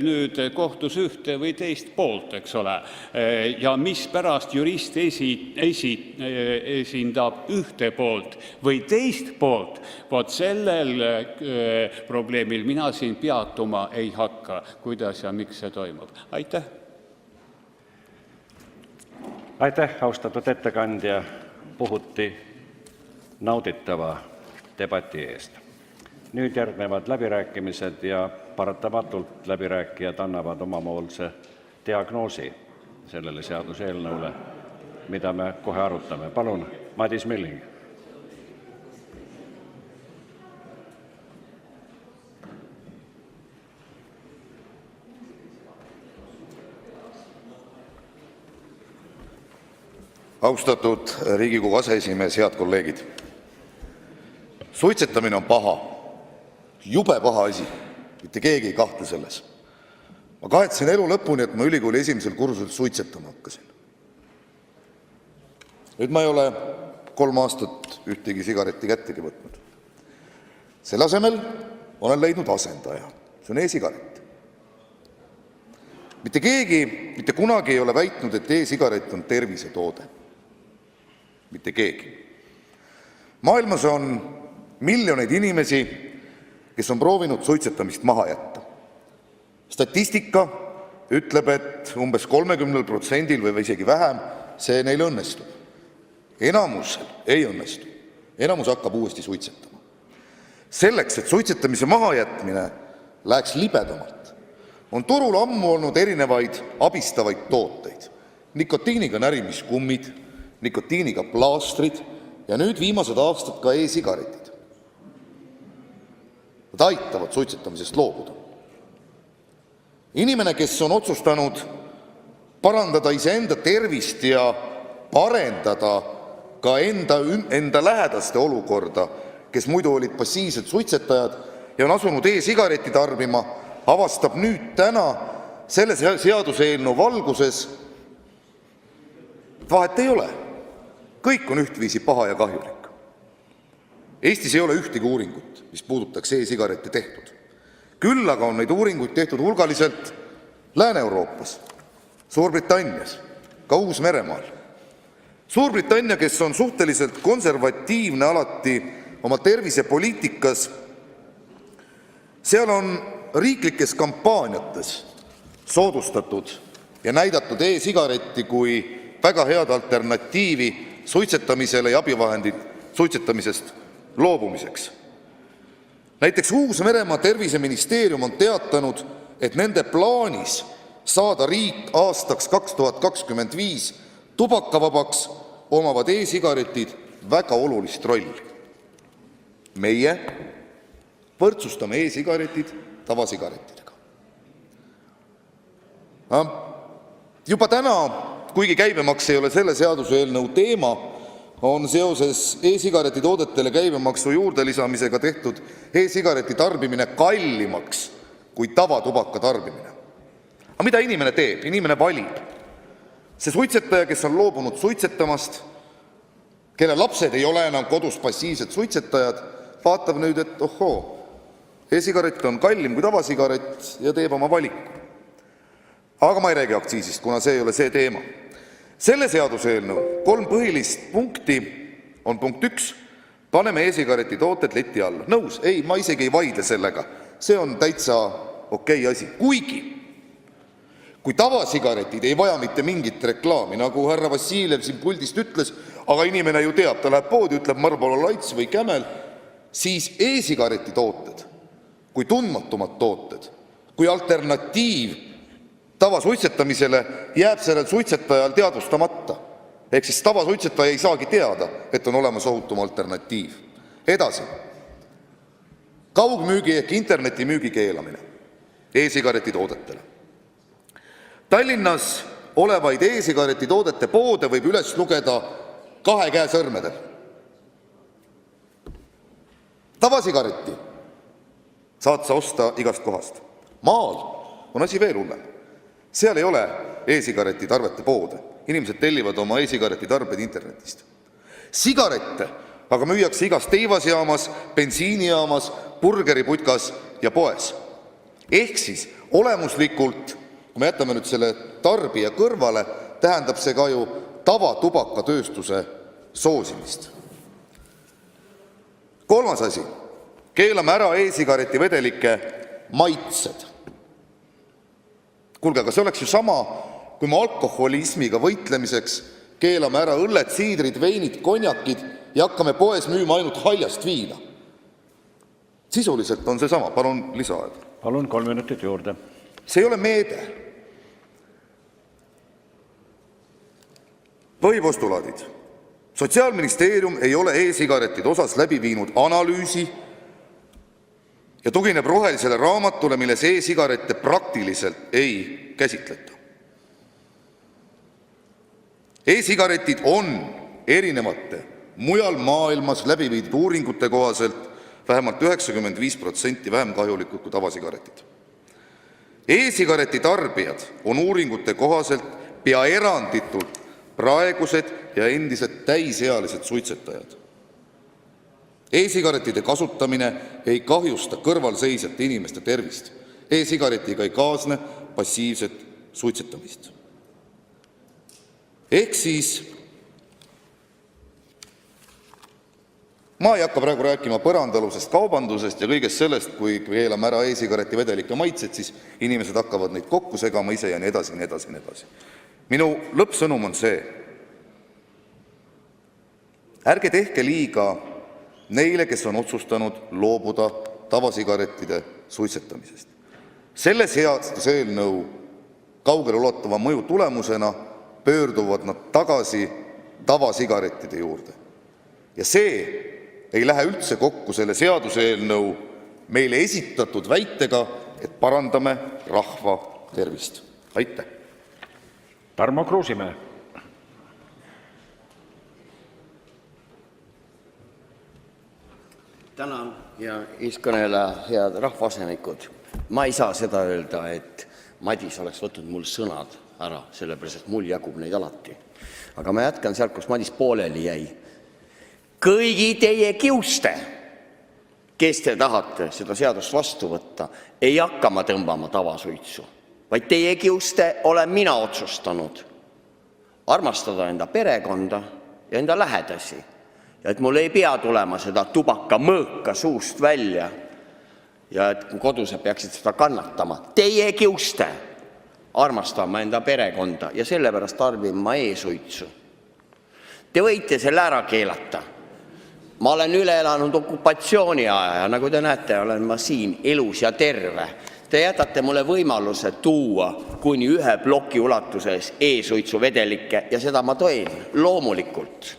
B: nüüd kohtus ühte või teist poolt, eks ole. Ja mispärast jurist esindab ühte poolt või teist poolt, vot sellel probleemil mina siin peatuma ei hakka, kuidas ja miks see toimub. Aitäh!
A: Aitäh, austatud ettekandja, puhuti nauditava debati eest. Nüüd järgnevad läbirääkimised ja paratamatult läbirääkijad annavad omamoolse diagnoosi sellele seaduseelnõule, mida me kohe arutame. Palun, Madis Milling.
D: Austatud Riigikogu aseesimees, head kolleegid. Suitsetamine on paha, jube paha asi, mitte keegi ei kahtle selles. Ma kahetsen elu lõpuni, et ma ülikooli esimesel kursusel suitsetama hakkasin. Nüüd ma ei ole 3 aastat ühtegi sigaretti kättegi võtnud. Selle asemel olen leidnud asendaja, see on e-sigaret. Mitte keegi mitte kunagi ei ole väitnud, et e-sigaret on tervisetoode. Mitte keegi. Maailmas on miljoneid inimesi, kes on proovinud suitsetamist maha jätta. Statistika ütleb, et umbes 30% või isegi vähem see neil õnnestub. Enamusel ei õnnestu. Enamus hakkab uuesti suitsetama. Selleks, et suitsetamise mahajätmine läheks libedamalt, on turul ammu olnud erinevaid abistavaid tooteid. Nikotiiniga närimiskummid, nikotiiniga plaastrid ja nüüd viimased aastad ka e-sigaretid. Nad aitavad suitsetamisest loobuda. Inimene, kes on otsustanud parandada iseenda tervist ja parendada ka enda lähedaste olukorda, kes muidu olid passiivsed suitsetajad ja on asunud e-sigaretti tarbima, avastab nüüd täna selle seaduseelnõu valguses, et vahet ei ole. Kõik on ühtviisi paha ja kahjulik. Eestis ei ole ühtegi uuringut, mis puudutaks e-sigarette tehtud. Küll aga on neid uuringuid tehtud hulgaliselt Lääne-Euroopas, Suurbritannias, ka Uus-Meremaal. Suurbritannia, kes on suhteliselt konservatiivne alati oma tervisepoliitikas, seal on riiklikes kampaaniates soodustatud ja näidatud e-sigaretti kui väga head alternatiivi suitsetamisele ja abivahendid suitsetamisest loobumiseks. Näiteks Uus-Meremaa terviseministeerium on teatanud, et nende plaanis saada riik aastaks 2025 tubakavabaks omavad e-sigaretid väga olulist rolli. Meie võrdsustame e-sigaretid tavasigarettidega. Juba täna, kuigi käibemaks ei ole selle seaduseelnõu teema, on seoses e-sigareti toodetele käibemaksu juurdelisamisega tehtud e-sigareti tarbimine kallimaks kui tavatubaka tarbimine. Aga mida inimene teeb? Inimene valib. See suitsetaja, kes on loobunud suitsetamast, kelle lapsed ei ole enam kodus passiivsed suitsetajad, vaatab nüüd, et ohoo, e-sigaret on kallim kui tavasigaret ja teeb oma valiku. Aga ma ei räägi aktsiisist, kuna see ei ole see teema. Selle seaduseelnõu 3 põhilist punkti on punkt 1, paneme e-sigareti tooted leti alla. Nõus, ei, ma isegi ei vaidle sellega. See on täitsa okei asi. Kuigi, kui tavasigaretid ei vaja mitte mingit reklaami, nagu härra Vassiljev siin puldist ütles, aga inimene ju teab, ta läheb poodi, ütleb Marlboro Lights või Camel, siis e-sigareti tooted, kui tundmatumad tooted, kui alternatiiv tavasuitsetamisele jääb sellel suitsetajal teadvustamata. Ehk siis tavasuitsetaja ei saagi teada, et on olemas ohutum alternatiiv. Edasi. Kaugmüügi ehk internetimüügi keelamine e-sigareti toodetele. Tallinnas olevaid e-sigareti toodete poode võib üles lugeda 2 käe sõrmedel. Tavasigaretti saad sa osta igast kohast. Maal on asi veel hullem. Seal ei ole e-sigareti tarvete poode. Inimesed tellivad oma e-sigareti tarbeid internetist. Sigarette aga müüakse igas teivasjaamas, bensiinijaamas, burgeriputkas ja poes. Ehk siis olemuslikult, kui me jätame nüüd selle tarbija kõrvale, tähendab see ka ju tavatubakatööstuse soosimist. 3. asi. Keelame ära e-sigareti vedelike maitsed. Kuulge, aga see oleks ju sama, kui me alkoholismiga võitlemiseks keelame ära õlled, siidrid, veinid, konjakid ja hakkame poes müüma ainult haljast viina. Sisuliselt on see sama. Palun lisaaega.
A: Palun 3 minutit juurde.
D: See ei ole meede. Põhipostulaadid. Sotsiaalministeerium ei ole e-sigaretide osas läbi viinud analüüsi ja tugineb rohelisele raamatule, milles e-sigarette praktiliselt ei käsitleta. E-sigaretid on erinevate mujal maailmas läbi viidud uuringute kohaselt vähemalt 95% vähem kahjulikud kui tavasigaretid. E-sigareti tarbijad on uuringute kohaselt pea eranditult praegused ja endised täisealised suitsetajad. E-sigaretide kasutamine ei kahjusta kõrvalseisjate inimeste tervist. E-sigaretiga ei kaasne passiivset suitsetamist. Ehk siis ma ei hakka praegu rääkima põrandalusest kaubandusest ja kõigest sellest, kui keelame ära e-sigareti vedelike maitsed, siis inimesed hakkavad neid kokku segama ise ja nii edasi, nii edasi, nii edasi. Minu lõppsõnum on see. Ärge tehke liiga neile, kes on otsustanud loobuda tavasigarettide suitsetamisest. Selle seaduseelnõu kaugele ulatuva mõju tulemusena pöörduvad nad tagasi tavasigarettide juurde. Ja see ei lähe üldse kokku selle seaduseelnõu meile esitatud väitega, et parandame rahva tervist. Aitäh!
A: Tarmo Kruusimäe.
J: Tänan, ja eeskõneleja, head rahvaasemikud. Ma ei saa seda öelda, et Madis oleks võtnud mul sõnad ära, sellepärast, et mul jagub neid alati. Aga ma jätkan sealt, kus Madis pooleli jäi. Kõigi teie kiuste, kes te tahate seda seadust vastu võtta, ei hakka ma tõmbama tavasuitsu, vaid teie kiuste olen mina otsustanud armastada enda perekonda ja enda lähedasi. Ja et mul ei pea tulema seda tubaka mõõka suust välja ja et kodused peaksid seda kannatama. Teie kiuste armastan ma enda perekonda ja sellepärast tarbin ma e-suitsu. Te võite selle ära keelata. Ma olen üle elanud okupatsiooni aja ja nagu te näete, olen ma siin elus ja terve. Te jätate mulle võimaluse tuua kuni 1 ploki ulatuses e-suitsu vedelikke ja seda ma teen loomulikult.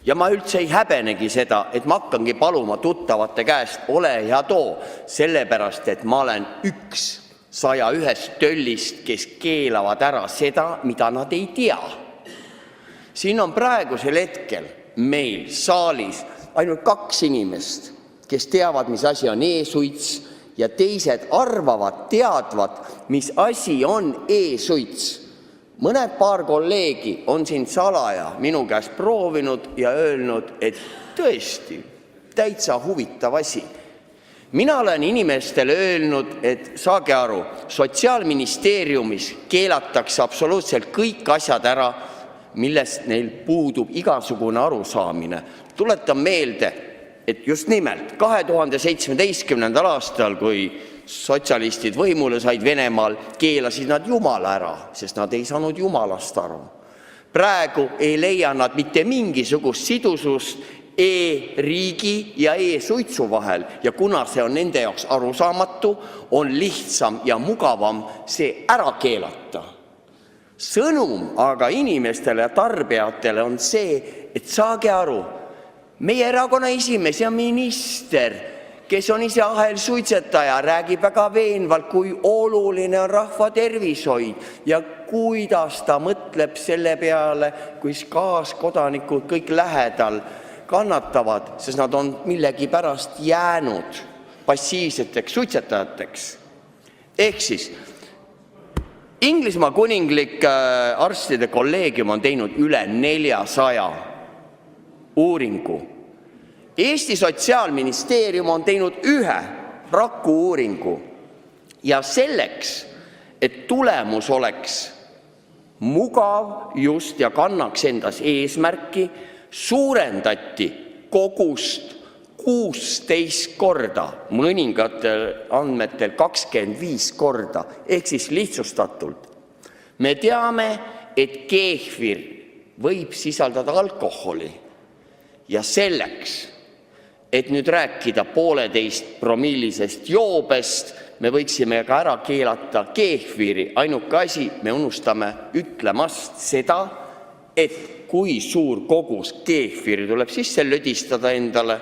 J: Ja ma üldse ei häbenegi seda, et ma hakkangi paluma tuttavate käest, ole ja too, sellepärast, et ma olen 101 töllist, kes keelavad ära seda, mida nad ei tea. Siin on praegusel hetkel meil saalis ainult 2 inimest, kes teavad, mis asi on e-suits ja teised arvavad, teadvad, mis asi on e-suits. Mõned paar kolleegi on siin salaja minu käest proovinud ja öelnud, et tõesti, täitsa huvitav asi. Mina olen inimestele öelnud, et saage aru, Sotsiaalministeeriumis keelatakse absoluutselt kõik asjad ära, millest neil puudub igasugune arusaamine. Tuletan meelde, et just nimelt 2017. aastal, kui sotsialistid võimule said Venemaal, keelasid nad Jumala ära, sest nad ei saanud Jumalast aru. Praegu ei leia nad mitte mingisugust sidusust e-riigi ja e-suitsu vahel ja kuna see on nende jaoks arusaamatu, on lihtsam ja mugavam see ära keelata. Sõnum aga inimestele ja tarbijatele on see, et saage aru, meie erakonna esimees ja minister, kes on ise ahelsuitsetaja, räägib väga veenvalt, kui oluline on rahva tervishoid ja kuidas ta mõtleb selle peale, kui kaaskodanikud kõik lähedal kannatavad, sest nad on millegi pärast jäänud passiivseteks suitsetajateks. Ehk siis, Inglismaa kuninglik arstide kolleegium on teinud üle 400 uuringu. Eesti Sotsiaalministeerium on teinud 1 raku-uuringu ja selleks, et tulemus oleks mugav just ja kannaks endas eesmärki, suurendati kogust 16 korda, mõningatel andmetel 25 korda, ehk siis lihtsustatult. Me teame, et keefir võib sisaldada alkoholi ja selleks, et nüüd rääkida 1,5-promillisest joobest, me võiksime ka ära keelata keefiri. Ainuke asi, me unustame ütlemast seda, et kui suur kogus keefiri tuleb sisse lödistada endale,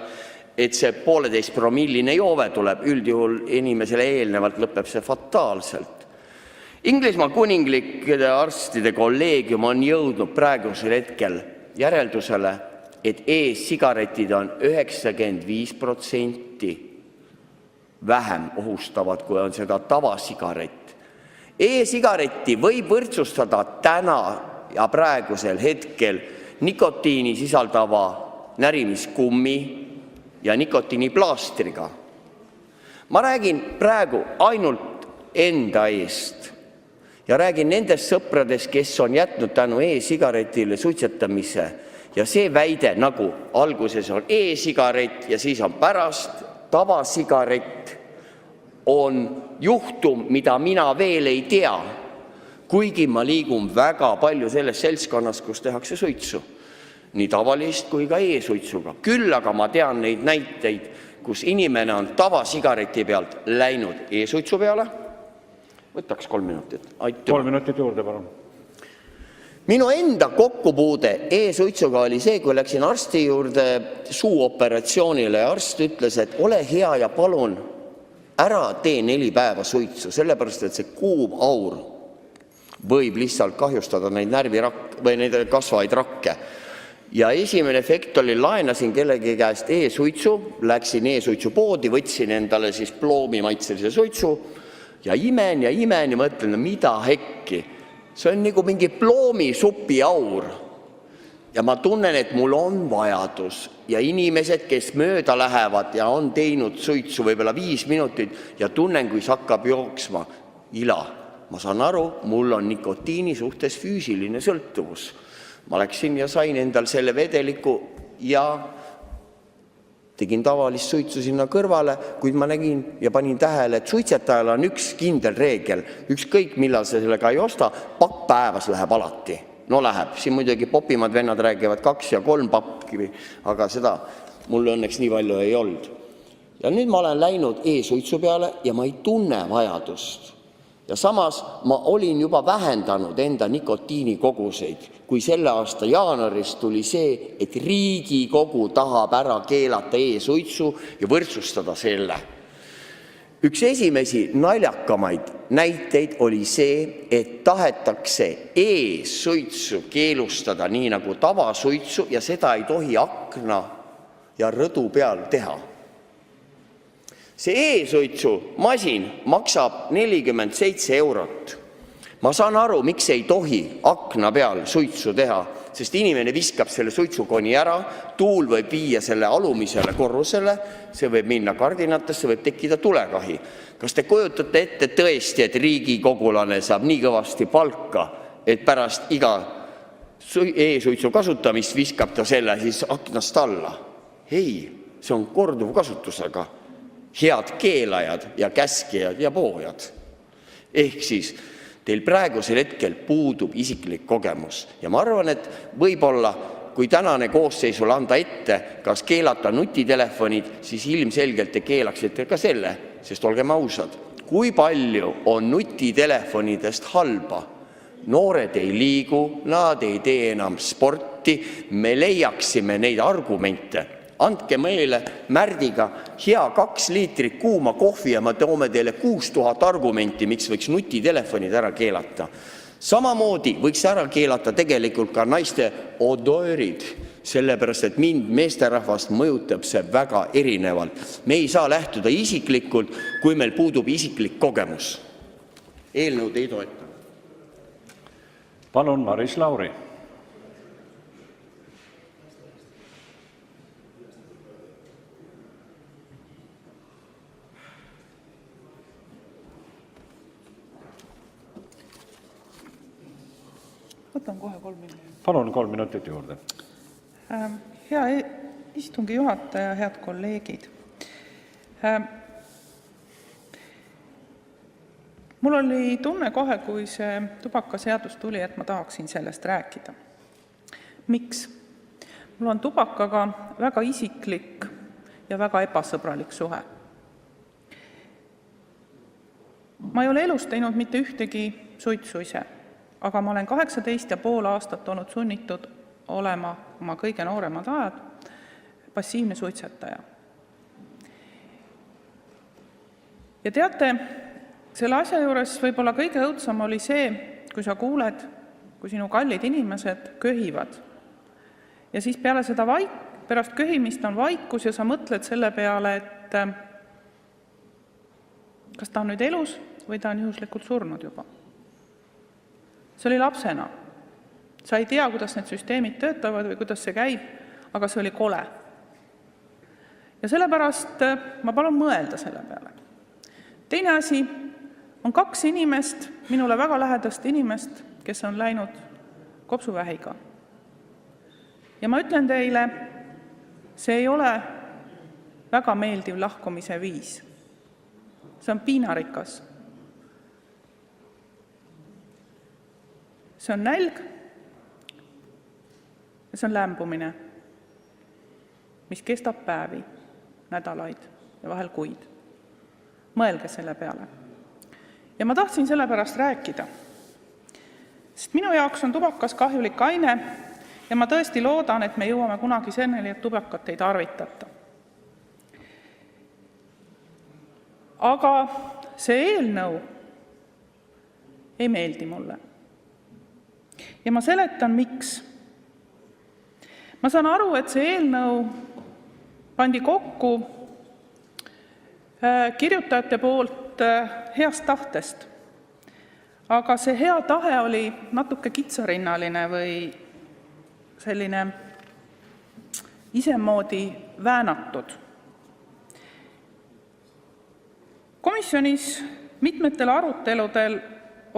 J: et see 1,5-promilline joove tuleb, üldjuhul inimesele eelnevalt lõpeb see fataalselt. Inglismaa kuninglik arstide kolleegium on jõudnud praegusel hetkel järeldusele, et e-sigaretid on 95% vähem ohustavad, kui on seda tavasigaret. E-sigaretti võib võrdsustada täna ja praegusel hetkel nikotiini sisaldava närimiskummi ja nikotiiniplaastriga. Ma räägin praegu ainult enda eest
N: ja räägin nendest sõpradest, kes on jätnud tänu e-sigaretile suitsetamise. Ja see väide, nagu alguses on e-sigaret ja siis on pärast tavasigaret, on juhtum, mida mina veel ei tea, kuigi ma liigun väga palju selles seltskonnas, kus tehakse suitsu. Nii tavalist kui ka e-suitsuga. Küll aga ma tean neid näiteid, kus inimene on tavasigareti pealt läinud e-suitsu peale. Võtaks 3 minutit.
A: 3 minutit juurde, palun.
N: Minu enda kokkupuude e-suitsuga oli see, kui läksin arsti juurde suuoperatsioonile ja arst ütles, et ole hea ja palun ära tee 4 päeva suitsu, sellepärast, et see kuum aur võib lihtsalt kahjustada neid neid kasvaid rakke. Ja esimene efekt oli, laenasin kellegi käest e-suitsu, läksin e-suitsu poodi, võtsin endale siis ploomimaitselise suitsu ja imen ja mõtlen, mida hekki. See on nagu mingi ploomisuppi aur. Ja ma tunnen, et mul on vajadus. Ja inimesed, kes mööda lähevad ja on teinud suitsu võib-olla 5 minutit ja tunnen, kui see hakkab jooksma, ila. Ma saan aru, mul on nikotiini suhtes füüsiline sõltuvus. Ma läksin ja sain endal selle vedeliku ja tegin tavalist suitsu sinna kõrvale, kuid ma nägin ja panin tähele, et suitsetajal on üks kindel reegel. Ükskõik, millal see sellega ei osta, pakk päevas läheb alati. No läheb. Siin muidugi popimad vennad räägivad 2 ja 3 pakki, aga seda mul õnneks nii palju ei olnud. Ja nüüd ma olen läinud e-suitsu peale ja ma ei tunne vajadust. Ja samas ma olin juba vähendanud enda nikotiinikoguseid, kui selle aasta jaanuaris tuli see, et Riigikogu tahab ära keelata e-suitsu ja võrdsustada selle. Üks esimesi naljakamaid näiteid oli see, et tahetakse e-suitsu keelustada nii nagu tavasuitsu ja seda ei tohi akna ja rõdu peal teha. See e-suitsu masin maksab 47 eurot. Ma saan aru, miks ei tohi akna peal suitsu teha, sest inimene viskab selle suitsukoni ära, tuul võib viia selle alumisele korrusele, see võib minna kardinatesse, võib tekkida tulekahi. Kas te kujutate ette tõesti, et riigikogulane saab nii kõvasti palka, et pärast iga e-suitsu kasutamist viskab ta selle siis aknast alla? Ei, see on korduvkasutusega. Head keelajad ja käskijad ja poojad. Ehk siis teil praegusel hetkel puudub isiklik kogemus. Ja ma arvan, et võib-olla, kui tänane koosseisul anda ette, kas keelata nutitelefonid, siis ilmselgelt te keelaksite ka selle, sest olgem ausad, kui palju on nutitelefonidest halba. Noored ei liigu, nad ei tee enam sporti, me leiaksime neid argumente. Andke meile Märdiga hea 2 liitrit kuuma kohvi ja me toome teile 6000 argumenti, miks võiks nutitelefonid ära keelata. Samamoodi võiks ära keelata tegelikult ka naiste odöörid, sellepärast et mind meesterahvast mõjutab see väga erinevalt. Me ei saa lähtuda isiklikult, kui meil puudub isiklik kogemus. Eelnõud ei toeta.
A: Palun, Maris Lauri.
O: Võtan kohe 3 minutit.
A: Palun 3 minutit juurde.
O: Hea istungi juhataja, head kolleegid. Mul oli tunne kohe, kui see tubakaseadus tuli, et ma tahaksin sellest rääkida. Miks? Mul on tubakaga väga isiklik ja väga ebasõbralik suhe. Ma ei ole elus teinud mitte ühtegi suitsu ise, aga ma olen 18,5 aastat olnud sunnitud olema oma kõige nooremad ajad passiivne suitsetaja. Ja teate, selle asja juures võib-olla kõige õudsam oli see, kui sa kuuled, kui sinu kallid inimesed köhivad. Ja siis pärast köhimist on vaikus ja sa mõtled selle peale, et kas ta on nüüd elus või ta on juhuslikult surnud juba. See oli lapsena. Sa ei tea, kuidas need süsteemid töötavad või kuidas see käib, aga see oli kole. Ja sellepärast ma palun mõelda selle peale. Teine asi on 2 inimest, minule väga lähedast inimest, kes on läinud kopsuvähiga. Ja ma ütlen teile, see ei ole väga meeldiv lahkumise viis. See on piinarikas. See on nälg ja see on lämbumine, mis kestab päevi, nädalaid ja vahel kuid. Mõelge selle peale. Ja ma tahtsin sellepärast rääkida, sest minu jaoks on tubakas kahjulik aine ja ma tõesti loodan, et me jõuame kunagi selleni, et tubakat ei tarvitata. Aga see eelnõu ei meeldi mulle. Ja ma seletan, miks. Ma saan aru, et see eelnõu pandi kokku kirjutajate poolt heast tahtest. Aga see hea tahe oli natuke kitsarinnaline või selline isemoodi väänatud. Komisjonis mitmetel aruteludel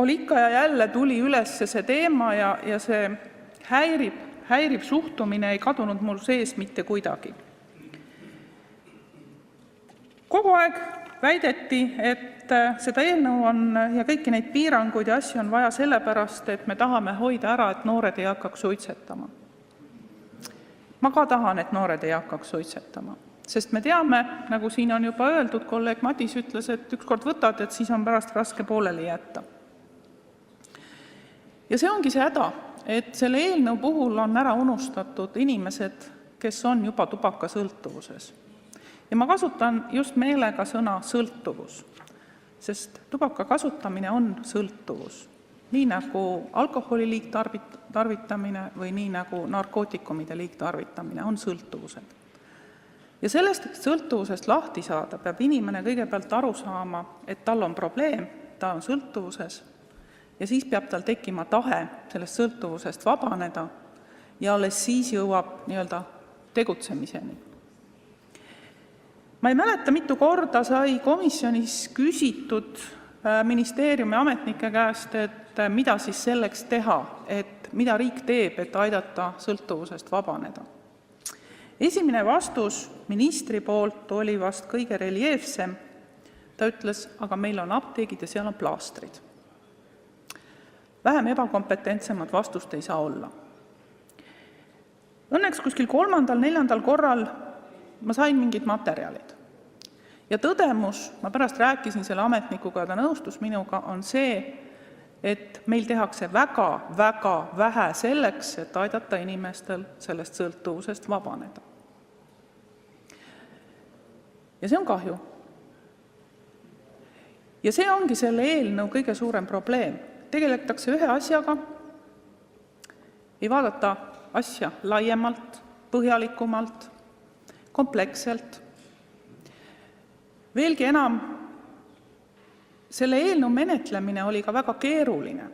O: oli ikka ja jälle tuli üles see teema ja see häirib suhtumine ei kadunud mul sees mitte kuidagi. Kogu aeg väideti, et seda eelnõu on ja kõiki neid piiranguid ja asju on vaja sellepärast, et me tahame hoida ära, et noored ei hakkaks suitsetama. Ma ka tahan, et noored ei hakkaks suitsetama, sest me teame, nagu siin on juba öeldud, kolleeg Madis ütles, et ükskord võtad, et siis on pärast raske pooleli jätta. Ja see ongi see häda, et selle eelnõu puhul on ära unustatud inimesed, kes on juba tubakasõltuvuses. Ja ma kasutan just meelega sõna sõltuvus, sest tubaka kasutamine on sõltuvus, nii nagu alkoholi liigtarvitamine või nii nagu narkootikumide liigtarvitamine on sõltuvused. Ja sellest sõltuvusest lahti saada peab inimene kõigepealt aru saama, et tal on probleem, ta on sõltuvuses ja siis peab tal tekkima tahe sellest sõltuvusest vabaneda ja alles siis jõuab nii-öelda tegutsemiseni. Ma ei mäleta, mitu korda sai komisjonis küsitud ministeeriumi ametnike käest, et mida siis selleks teha, et mida riik teeb, et aidata sõltuvusest vabaneda. Esimene vastus ministri poolt oli vast kõige reljeefsem. Ta ütles, aga meil on apteegid ja seal on plaastrid. Vähem ebakompetentsemad vastust ei saa olla. Õnneks kuskil 3., 4. korral ma sain mingid materjalid. Ja tõdemus, ma pärast rääkisin selle ametnikuga, ta nõustus minuga, on see, et meil tehakse väga vähe selleks, et aidata inimestel sellest sõltuvusest vabaneda. Ja see on kahju. Ja see ongi selle eelnõu kõige suurem probleem. Tegeletakse ühe asjaga, ei vaadata asja laiemalt, põhjalikumalt, kompleksselt. Veelgi enam, selle eelnõu menetlemine oli ka väga keeruline,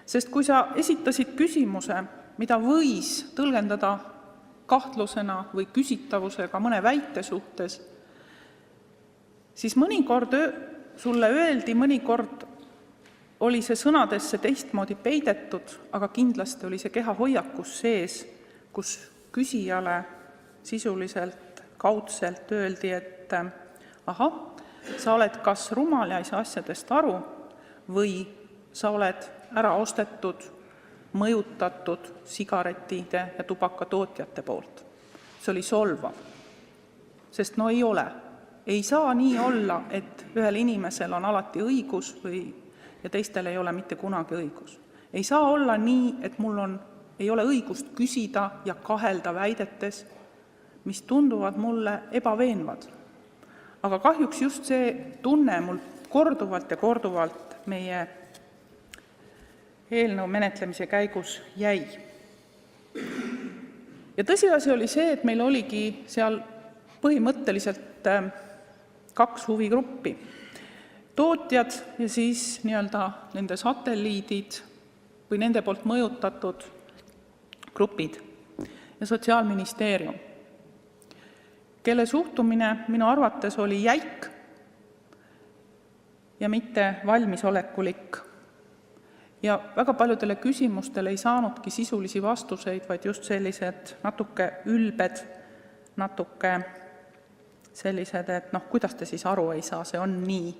O: sest kui sa esitasid küsimuse, mida võis tõlgendada kahtlusena või küsitavusega mõne väite suhtes, siis mõnikord sulle öeldi, mõnikord oli see sõnadesse teistmoodi peidetud, aga kindlasti oli see kehahoiakus sees, kus küsijale sisuliselt kaudselt öeldi, et ahah, sa oled kas rumal ja ei saa asjadest aru või sa oled ära ostetud, mõjutatud sigaretide ja tubakatootjate poolt. See oli solvav, sest no ei ole. Ei saa nii olla, et ühel inimesel on alati õigus ja teistel ei ole mitte kunagi õigus. Ei saa olla nii, et mul ei ole õigust küsida ja kahelda väidetes, mis tunduvad mulle ebaveenvad. Aga kahjuks just see tunne mul korduvalt ja korduvalt meie eelnõu menetlemise käigus jäi. Ja tõsiasi oli see, et meil oligi seal põhimõtteliselt 2 huvigruppi. Tootjad ja siis nende satelliidid või nende poolt mõjutatud grupid ja Sotsiaalministeerium, kelle suhtumine minu arvates oli jäik ja mitte valmisolekulik ja väga paljudele küsimustele ei saanudki sisulisi vastuseid, vaid just sellised natuke ülbed, natuke sellised, et kuidas te siis aru ei saa, see on nii.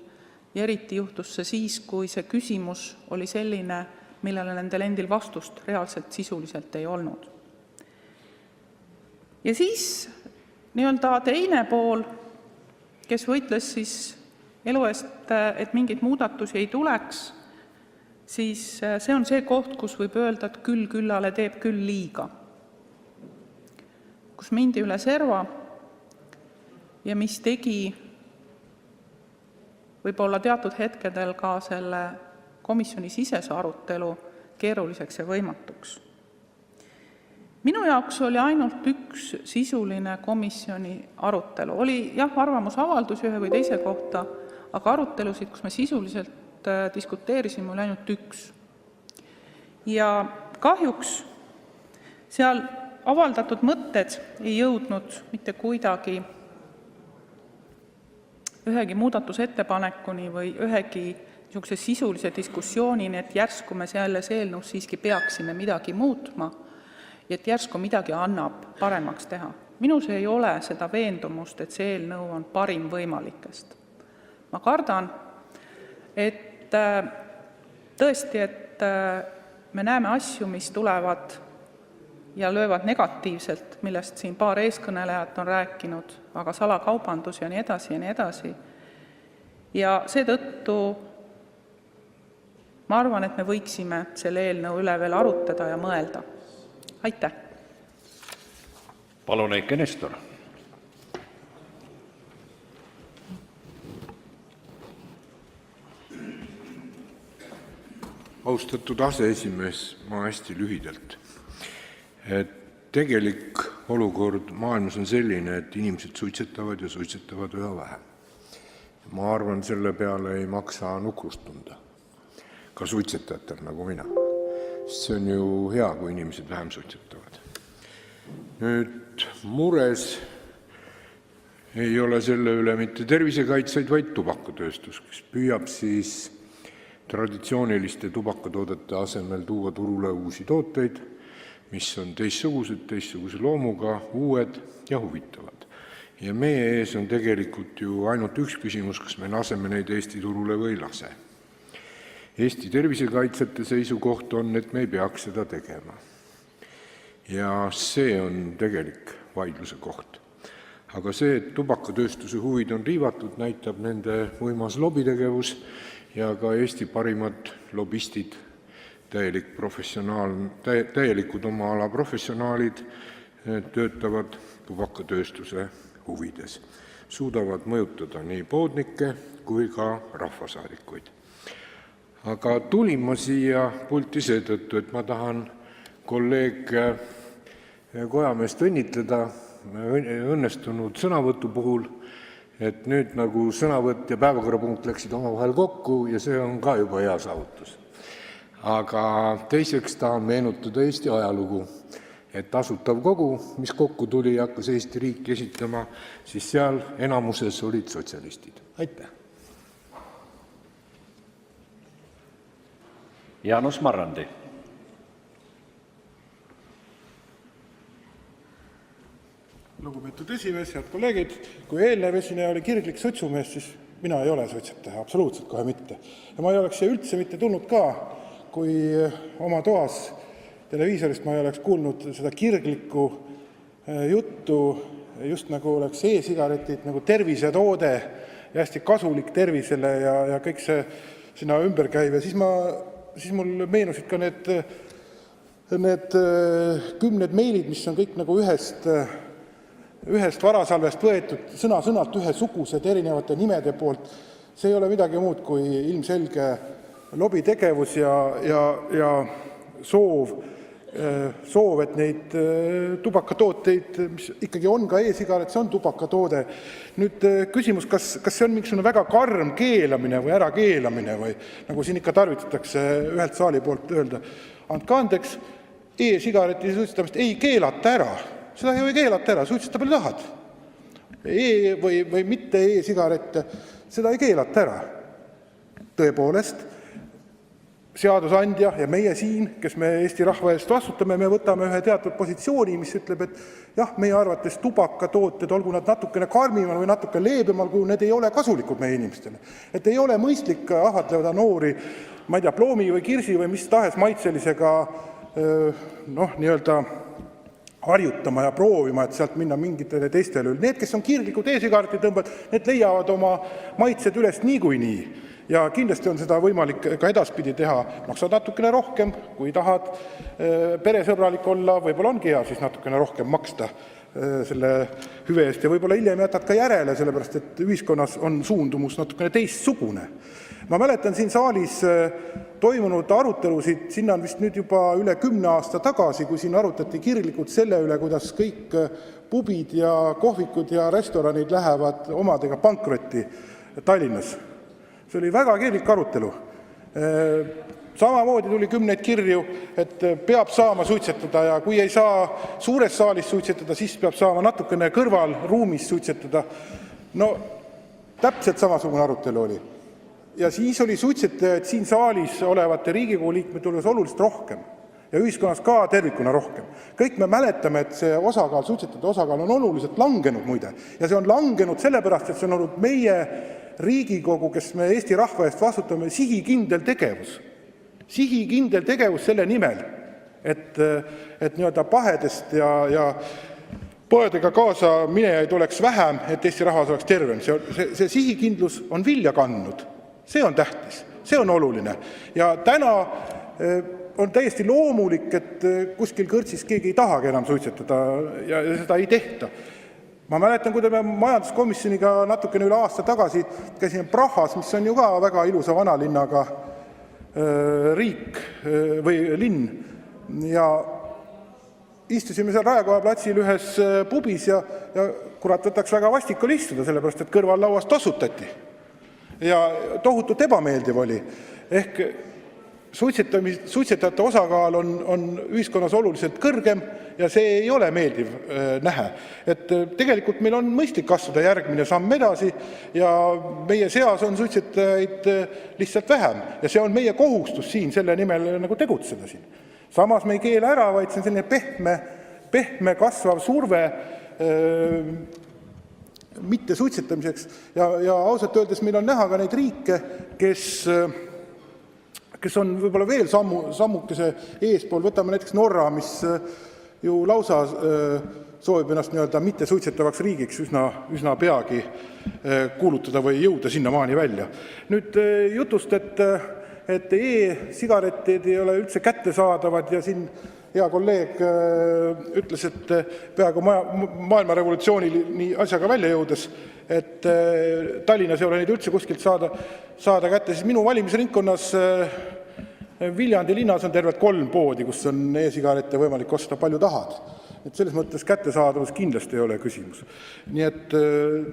O: Ja eriti juhtus see siis, kui see küsimus oli selline, millele nendel endil vastust reaalselt sisuliselt ei olnud. Ja siis teine pool, kes võitles siis elu eest, et mingit muudatusi ei tuleks, siis see on see koht, kus võib öelda, et küll küllale teeb küll liiga. Kus mindi üle serva ja mis tegi võib-olla teatud hetkedel ka selle komisjoni sisese arutelu keeruliseks ja võimatuks. Minu jaoks oli ainult üks sisuline komisjoni arutelu. Oli arvamusavaldusi ühe või teise kohta, aga arutelusid, kus me sisuliselt diskuteerisime, oli ainult üks. Ja kahjuks seal avaldatud mõtted ei jõudnud mitte kuidagi ühegi muudatusettepanekuni või ühegi niisuguse sisulise diskussioonini, et järsku me selles eelnõus siiski peaksime midagi muutma ja et järsku midagi annab paremaks teha. Minus ei ole seda veendumust, et see eelnõu on parim võimalikest. Ma kardan, et tõesti, et me näeme asju, mis tulevad ja löövad negatiivselt, millest siin paar eeskõnelejat on rääkinud, aga salakaubandus ja nii edasi ja nii edasi. Ja seetõttu ma arvan, et me võiksime selle eelnõu üle veel arutada ja mõelda. Aitäh!
A: Palun, Eiki Nestor!
P: Austatud aseesimees, ma hästi lühidalt. Tegelik olukord maailmas on selline, et inimesed suitsetavad ja suitsetavad üha vähem. Ma arvan, selle peale ei maksa nukrust tunda. Ka suitsetajatel nagu mina. See on ju hea, kui inimesed vähem suitsetavad. Nüüd mures ei ole selle üle mitte tervisekaitsjaid, vaid tubakatööstus, kes püüab siis traditsiooniliste tubakatoodete asemel tuua turule uusi tooteid, mis on teistsuguse loomuga, uued ja huvitavad. Ja meie ees on tegelikult ju ainult üks küsimus, kas me laseme neid Eesti turule või ei lase. Eesti tervisekaitsjate seisukoht on, et me ei peaks seda tegema. Ja see on tegelik vaidluse koht. Aga see, et tubakatööstuse huvid on riivatud, näitab nende võimas lobitegevus ja ka Eesti parimad lobistid, täielikud oma ala professionaalid töötavad tubakatööstuse huvides. Suudavad mõjutada nii poodnikke kui ka rahvasaadikuid. Aga tulin ma siia pulti seetõttu, et ma tahan kolleeg Kojameest õnnitleda õnnestunud sõnavõtu puhul, et nüüd nagu sõnavõtt ja päevakorrapunkt läksid omavahel kokku ja see on ka juba hea saavutus. Aga teiseks tahan meenutada Eesti ajalugu, et Asutav Kogu, mis kokku tuli ja hakkas Eesti riiki esitama, siis seal enamuses olid sotsialistid. Aitäh!
A: Jaanus Marrandi.
Q: Lugupeetud esimees, head kolleegid, kui eelnev esineja oli kirglik suitsumees, siis mina ei ole suitsetaja, absoluutselt kohe mitte. Ja ma ei oleks siia üldse mitte tulnud ka, kui oma toas televiisorist ma ei oleks kuulnud seda kirglikku juttu, just nagu oleks e-sigaretid nagu tervisetoode ja hästi kasulik tervisele ja kõik see sinna ümber käib. Ja siis mul meenusid ka need kümned meilid, mis on kõik nagu ühest varasalvest võetud, sõna-sõnalt ühesugused erinevate nimede poolt. See ei ole midagi muud kui ilmselge lobitegevus ja soov, et neid tubakatooteid, mis ikkagi on ka e-sigaret, see on tubakatoode. Nüüd küsimus, kas see on mingisugune väga karm keelamine või ärakeelamine või nagu siin ikka tarvitatakse ühelt saali poolt öelda. Andke andeks, e-sigareti suitsetamist ei keelata ära. Seda ju ei keelata ära, suitseta palju tahad. Või mitte e-sigarette, seda ei keelata ära. Tõepoolest, seadusandja ja meie siin, kes me Eesti rahva eest vastutame, me võtame ühe teatud positsiooni, mis ütleb, et jah, meie arvates tubakatooted, olgu nad natukene karmimal või natuke leebemal kujul, need ei ole kasulikud meie inimestele. Et ei ole mõistlik ahvatleda noori, ma ei tea, ploomi või kirsi või mis tahes maitselisega nii-öelda harjutama ja proovima, et sealt minna mingitele teistele. Need, kes on kirglikud e-sigareti tõmbad, need leiavad oma maitsed üles niikuinii. Ja kindlasti on seda võimalik ka edaspidi teha. Maksad natukene rohkem, kui tahad peresõbralik olla, võib-olla ongi hea siis natukene rohkem maksta selle hüve eest ja võib-olla hiljem jätad ka järele, sellepärast et ühiskonnas on suundumus natukene teistsugune. Ma mäletan siin saalis toimunud arutelusid, sinna on vist nüüd juba üle 10 aasta tagasi, kui siin arutati kirglikult selle üle, kuidas kõik pubid ja kohvikud ja restoranid lähevad omadega pankrotti Tallinnas. See oli väga kirglik arutelu. Samamoodi tuli 10 kirju, et peab saama suitsetada ja kui ei saa suures saalis suitsetada, siis peab saama natukene kõrval ruumis suitsetada. No täpselt samasugune arutelu oli. Ja siis oli suitsetajaid siin saalis olevate Riigikogu liikmete hulgas oluliselt rohkem ja ühiskonnas ka tervikuna rohkem. Kõik me mäletame, et see osakaal, suitsetajate osakaal on oluliselt langenud muide. Ja see on langenud sellepärast, et see on olnud meie Riigikogu, kes me Eesti rahva eest vastutame, sihikindel tegevus. Sihikindel tegevus selle nimel, et nii-öelda pahedest ja poedega kaasa minejaid oleks vähem, et Eesti rahvas oleks tervem. See sihikindlus on vilja kandnud. See on tähtis, see on oluline. Ja täna on täiesti loomulik, et kuskil kõrtsis keegi ei tahagi enam suitsetada ja seda ei tehta. Ma mäletan, kui me majanduskomisjoniga natukene üle aasta tagasi käisime Prahas, mis on ju ka väga ilusa vanalinnaga riik või linn ja istusime seal Raekoja platsil ühes pubis ja kurat võtaks väga vastik oli istuda, sellepärast et kõrval lauas tossutati ja tohutult ebameeldiv oli. Ehk suitsetajate osakaal on ühiskonnas oluliselt kõrgem ja see ei ole meeldiv nähe. Et tegelikult meil on mõistlik astuda järgmine samm edasi ja meie seas on suitsetajaid lihtsalt vähem ja see on meie kohustus siin selle nimel nagu tegutseda siin. Samas me ei keela ära, vaid see on selline pehme kasvav surve mitte suitsetamiseks ja ausalt öeldes meil on näha ka neid riike, kes on võib-olla veel sammukese eespool. Võtame näiteks Norra, mis ju lausa soovib ennast nii-öelda mitte suitsetavaks riigiks üsna peagi kuulutada või jõuda sinna maani välja. Nüüd jutust, et e-sigaretid ei ole üldse kättesaadavad ja siin hea kolleeg ütles, et peaaegu maailmarevolutsiooni asjaga välja jõudes, et Tallinnas ei ole neid üldse kuskilt saada kätte, siis minu valimisringkonnas Viljandi linnas on tervelt 3 poodi, kus on e-sigarette võimalik osta palju tahad. Et selles mõttes kättesaadavus kindlasti ei ole küsimus. Nii et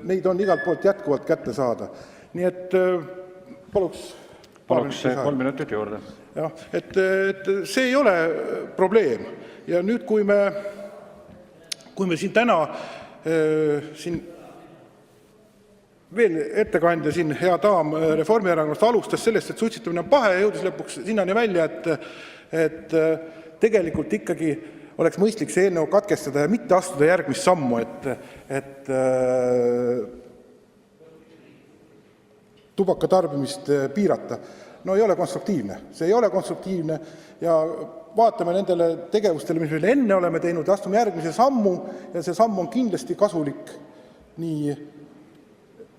Q: neid on igalt poolt jätkuvalt kätte saada. Nii et paluks
A: 3 minutit juurde.
Q: Ja, et see ei ole probleem. Ja nüüd, kui me siin täna siin veel ettekandja siin, hea daam Reformierakonnast alustas sellest, et suitsetamine on pahe ja jõudis lõpuks sinnani välja, et tegelikult ikkagi oleks mõistlik see eelnõu katkestada ja mitte astuda järgmist sammu, et tubakatarbimist piirata. No ei ole konstruktiivne. See ei ole konstruktiivne ja vaatame nendele tegevustele, mis me enne oleme teinud, astume järgmise sammu ja see samm on kindlasti kasulik nii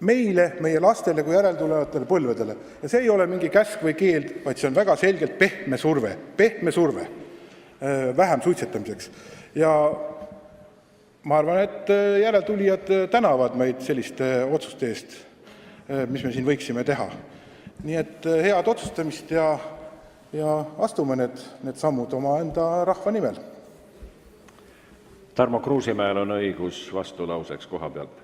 Q: meile, meie lastele kui järeltulevatele põlvedele. Ja see ei ole mingi käsk või keeld, vaid see on väga selgelt pehme surve vähem suitsetamiseks. Ja ma arvan, et järeltulijad tänavad meid selliste otsuste eest, mis me siin võiksime teha. Nii et head otsustamist ja astume need sammud oma enda rahva nimel.
A: Tarmo Kruusimäel on õigus vastulauseks koha pealt.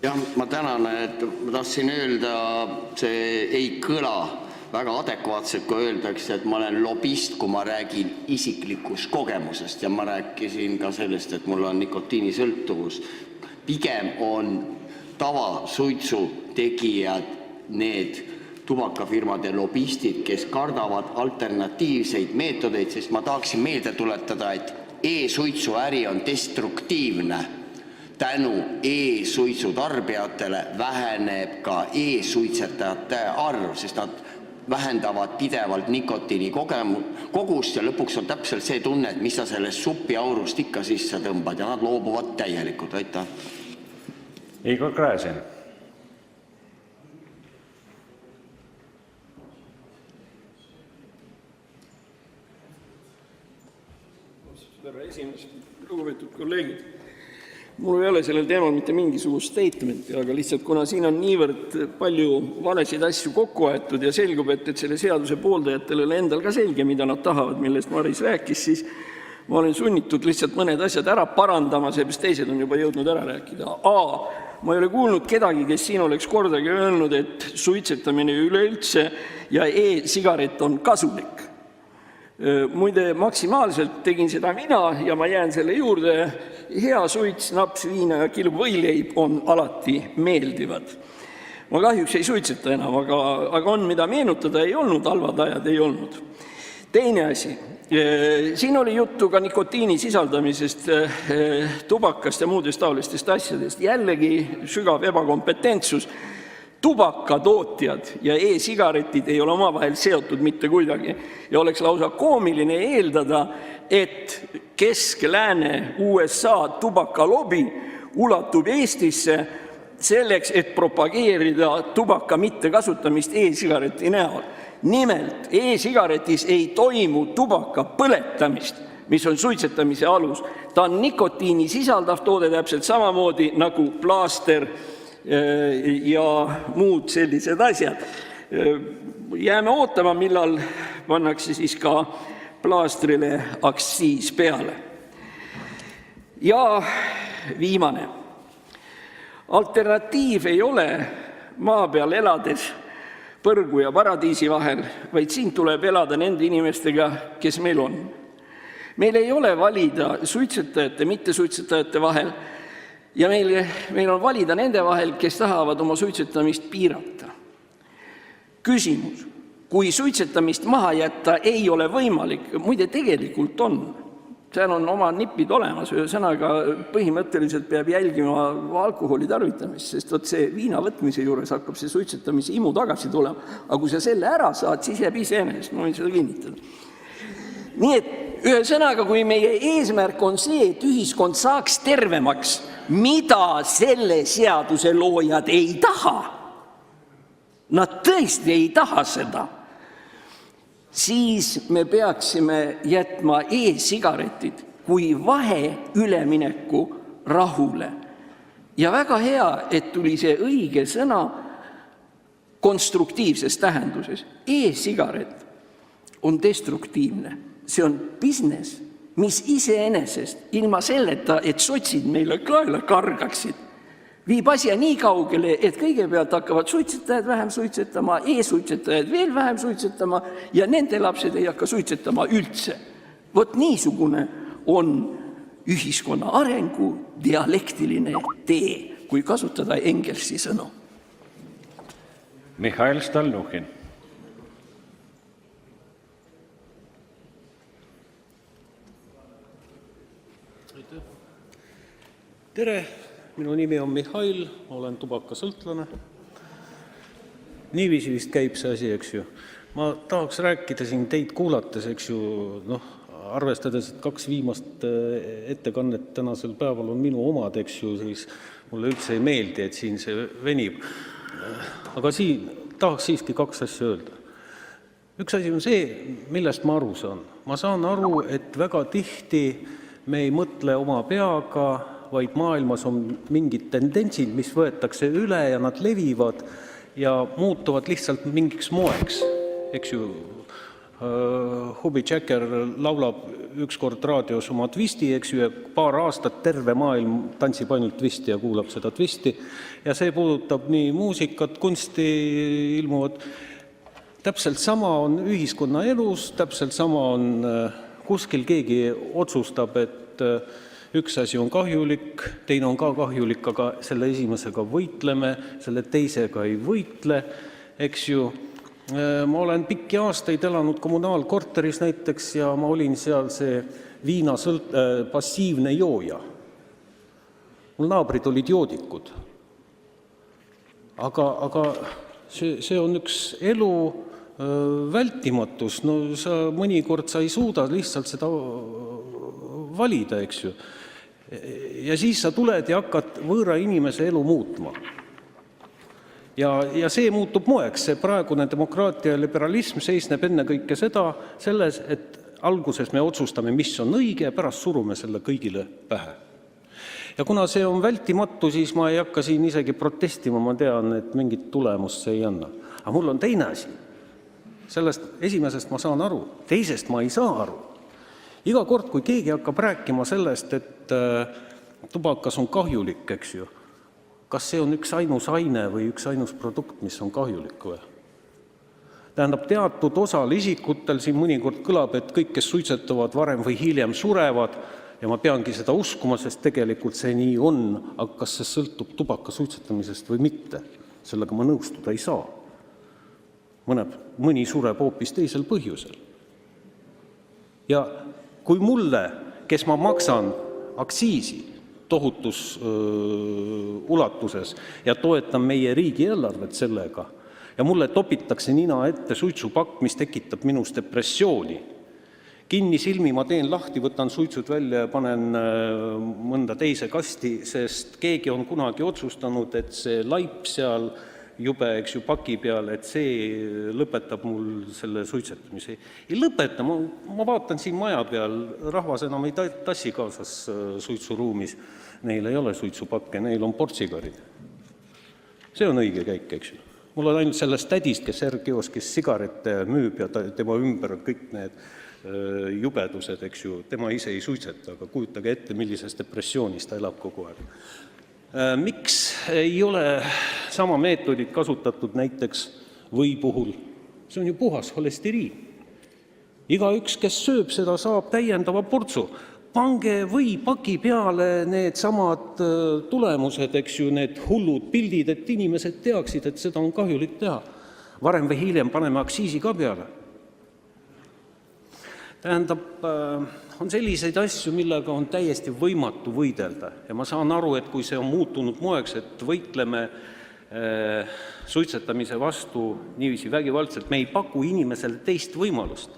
J: Jah, ma tänan, et ma tahtsin öelda, see ei kõla väga adekvaatselt, kui öeldakse, et ma olen lobist, kui ma räägin isiklikust kogemusest ja ma rääkisin ka sellest, et mul on nikotiinisõltuvus. Pigem on tavasuitsu tegijad need tubakafirmade lobistid, kes kardavad alternatiivseid meetodeid, sest ma tahaksin meelde tuletada, et e-suitsuäri on destruktiivne. Tänu e-suitsu tarbijatele väheneb ka e-suitsetajate arv, sest nad vähendavad pidevalt nikotiini kogust ja lõpuks on täpselt see tunne, et mis sa sellest supiaurust ikka sisse tõmbad ja nad loobuvad täielikult. Aitäh.
A: Igor Gräzin.
K: Härra esimees, lugupeetud kolleegid. Mul ei ole sellel teemal mitte mingisugust statementi, aga lihtsalt kuna siin on niivõrd palju valesid asju kokku aetud ja selgub, et selle seaduse pooldajatel oli endal ka selge, mida nad tahavad, millest Maris rääkis, siis ma olen sunnitud lihtsalt mõned asjad ära parandama, seepärast teised on juba jõudnud ära rääkida. Ma ei ole kuulnud kedagi, kes siin oleks kordagi öelnud, et suitsetamine üleüldse ja e-sigaret on kasulik. Muide, maksimaalselt tegin seda mina ja ma jään selle juurde. Hea suits, naps viina ja kilp võileib on alati meeldivad. Ma kahjuks ei suitseta enam, aga on mida meenutada, ei olnud, halvad ajad ei olnud. Teine asi, siin oli juttu ka nikotiini sisaldamisest, tubakast ja muudest taolistest asjadest. Jällegi sügav ebakompetentsus. Tubakatootjad ja e-sigaretid ei ole omavahel seotud mitte kuidagi ja oleks lausa koomiline eeldada, et Kesk-Lääne USA tubakalobi ulatub Eestisse selleks, et propageerida tubaka mittekasutamist e-sigareti näol. Nimelt, e-sigaretis ei toimu tubaka põletamist, mis on suitsetamise alus. Ta on nikotiini sisaldav toode täpselt samamoodi nagu plaaster ja muud sellised asjad. Jääme ootama, millal pannakse siis ka plaastrile aktsiis peale. Ja viimane. Alternatiiv ei ole maa peal elades põrgu ja paradiisi vahel, vaid siin tuleb elada nende inimestega, kes meil on. Meil ei ole valida suitsetajate, mittesuitsetajate vahel, ja meil on valida nende vahel, kes tahavad oma suitsetamist piirata. Küsimus, kui suitsetamist maha jätta ei ole võimalik, muide tegelikult on, seal on oma nipid olemas, ühesõnaga põhimõtteliselt peab jälgima alkoholi tarvitamist, sest see viina võtmise juures hakkab see suitsetamise imu tagasi tulema, aga kui sa selle ära saad, siis jääb iseenesest, ma võin seda kinnitada. Nii et ühesõnaga, kui meie eesmärk on see, et ühiskond saaks tervemaks, mida selle seaduse loojad ei taha, nad tõesti ei taha seda, siis me peaksime jätma e-sigaretid kui vahe ülemineku rahule. Ja väga hea, et tuli see õige sõna konstruktiivses tähenduses. E-sigaret on destruktiivne. See on business, mis iseenesest, ilma selleta, et sotsid meile kaela kargaksid, viib asja nii kaugele, et kõigepealt hakkavad suitsetajad vähem suitsetama, e-suitsetajad veel vähem suitsetama ja nende lapsed ei hakka suitsetama üldse. Vot niisugune on ühiskonna arengu dialektiline tee, kui kasutada Engelsi sõnu.
A: Mihhail Stalnuhhin.
R: Tere, minu nimi on Mihhail, olen tubakasõltlane. Niiviisi vist käib see asi, eks ju. Ma tahaks rääkida siin teid kuulates, eks ju, arvestades, et 2 viimast ettekannet tänasel päeval on minu omad, eks ju, siis mulle üldse ei meeldi, et siin see venib. Aga siin tahaks siiski 2 asja öelda. Üks asi on see, millest ma aru saan. Ma saan aru, et väga tihti me ei mõtle oma peaga, vaid maailmas on mingid tendentsid, mis võetakse üle ja nad levivad ja muutuvad lihtsalt mingiks moeks. Eks ju, Hubi Jacker laulab ükskord raadios oma twisti, eks ju, ja paar aastat terve maailm tantsib ainult twisti ja kuulab seda twisti. Ja see puudutab nii muusikat, kunsti ilmuvad. Täpselt sama on ühiskonna elus, täpselt sama on kuskil keegi otsustab, et üks asi on kahjulik, teine on ka kahjulik, aga selle esimesega võitleme, selle teisega ei võitle, eks ju. ma olen pikki aastaid elanud kommunaalkorteris näiteks ja ma olin seal see passiivne jooja. Mul naabrid olid joodikud. Aga see on üks elu vältimatus. No mõnikord sa ei suuda lihtsalt seda valida, eks ju. Ja siis sa tuled ja hakkad võõra inimese elu muutma. Ja see muutub moeks. See praegune demokraatia ja liberalism seisneb ennekõike selles, et alguses me otsustame, mis on õige ja pärast surume selle kõigile pähe. Ja kuna see on vältimatu, siis ma ei hakka siin isegi protestima, ma tean, et mingit tulemust see ei anna. Aga mul on teine asi. Sellest esimesest ma saan aru, teisest ma ei saa aru. Iga kord, kui keegi hakkab rääkima sellest, et tubakas on kahjulik, eks ju, kas see on üks ainus aine või üks ainus produkt, mis on kahjulik või? Tähendab, teatud osal isikutel siin mõnikord kõlab, et kõik, kes suitsetavad varem või hiljem surevad, ja ma peangi seda uskuma, sest tegelikult see nii on, aga kas see sõltub tubaka suitsetamisest või mitte? Sellega ma nõustuda ei saa. Mõni sureb hoopis teisel põhjusel. Ja kui mulle, kes ma maksan aktsiisi tohutus ulatuses ja toetan meie riigieelarvet sellega, ja mulle topitakse nina ette suitsupakk, mis tekitab minus depressiooni. Kinni silmi ma teen lahti, võtan suitsud välja ja panen mõnda teise kasti, sest keegi on kunagi otsustanud, et see laip seal jube, eks ju, paki peal, et see lõpetab mul selle suitsetamise. Ei lõpeta, ma vaatan siin maja peal, rahvas enam ei tassi kaasas suitsuruumis. Neil ei ole suitsupakke, neil on portsigarid. See on õige käik, eks ju. Mul on ainult sellest tädist, kes Ergios, kes sigarette müüb ja tema ümber kõik need jubedused, eks ju. Tema ise ei suitseta, aga kujutage ette, millises depressioonis ta elab kogu aeg. Miks ei ole sama meetodit kasutatud näiteks või puhul? See on ju puhas holesteriin. Igaüks, kes sööb seda, saab täiendava portsu. Pange või paki peale need samad tulemused, eks ju, need hullud pildid, et inimesed teaksid, et seda on kahjulik teha. Varem või hiljem paneme aktsiisi ka peale. Tähendab, on selliseid asju, millega on täiesti võimatu võidelda. Ja ma saan aru, et kui see on muutunud moeks, et võitleme suitsetamise vastu niiviisi vägivaldselt, me ei paku inimesele teist võimalust.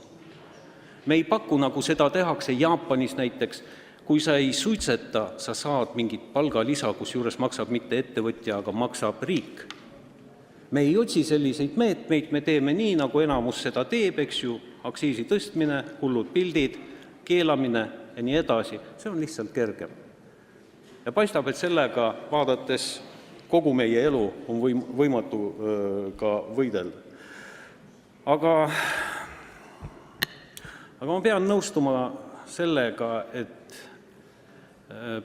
R: Me ei paku, nagu seda tehakse Jaapanis näiteks. Kui sa ei suitseta, sa saad mingit palgalisa, kus juures maksab mitte ettevõtja, aga maksab riik. Me ei otsi selliseid meetmeid, me teeme nii, nagu enamus seda teeb, eks ju, aktsiisi tõstmine, hullud pildid, keelamine ja nii edasi. See on lihtsalt kergem. Ja paistab, et sellega vaadates kogu meie elu on võimatu ka võidelda. Aga ma pean nõustuma sellega, et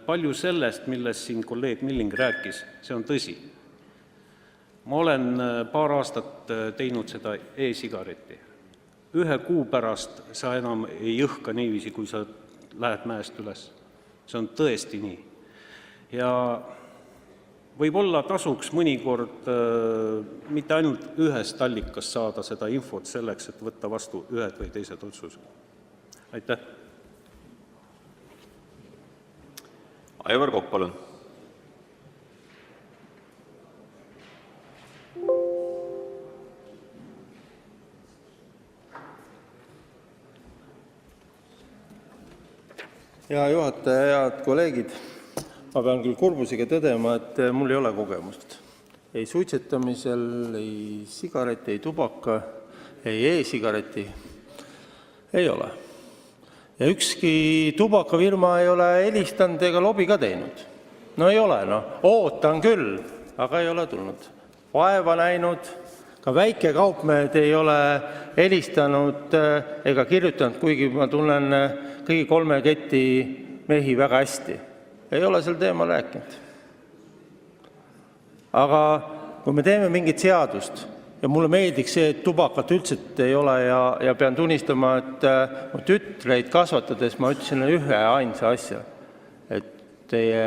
R: palju sellest, millest siin kolleeg Milling rääkis, see on tõsi. Ma olen paar aastat teinud seda e-sigareti. 1 kuu pärast sa enam ei jõhka niiviisi, kui sa lähed mäest üles. See on tõesti nii. Ja võib-olla tasuks mõnikord mitte ainult ühest allikast saada seda infot selleks, et võtta vastu ühed või teised otsused. Aitäh!
S: Aivar Kokk, palun!
C: Hea juhataja, head kolleegid, ma pean küll kurbusega tõdema, et mul ei ole kogemust. Ei suitsetamisel, ei sigareti, ei tubaka, ei e-sigareti. Ei ole. Ja ükski tubakafirma ei ole helistanud ega lobi ka teinud. No ei ole, ootan küll, aga ei ole tulnud. Vaeva näinud, ka väikekaupmehed ei ole helistanud ega kirjutanud, kuigi ma tunnen kõigi 3 keti mehi väga hästi. Ei ole sel teemal rääkinud. Aga kui me teeme mingit seadust ja mulle meeldiks see, et tubakat üldse ei ole ja pean tunnistama, et mu tütreid kasvatades ma ütlesin ühe ainsa asja, et teie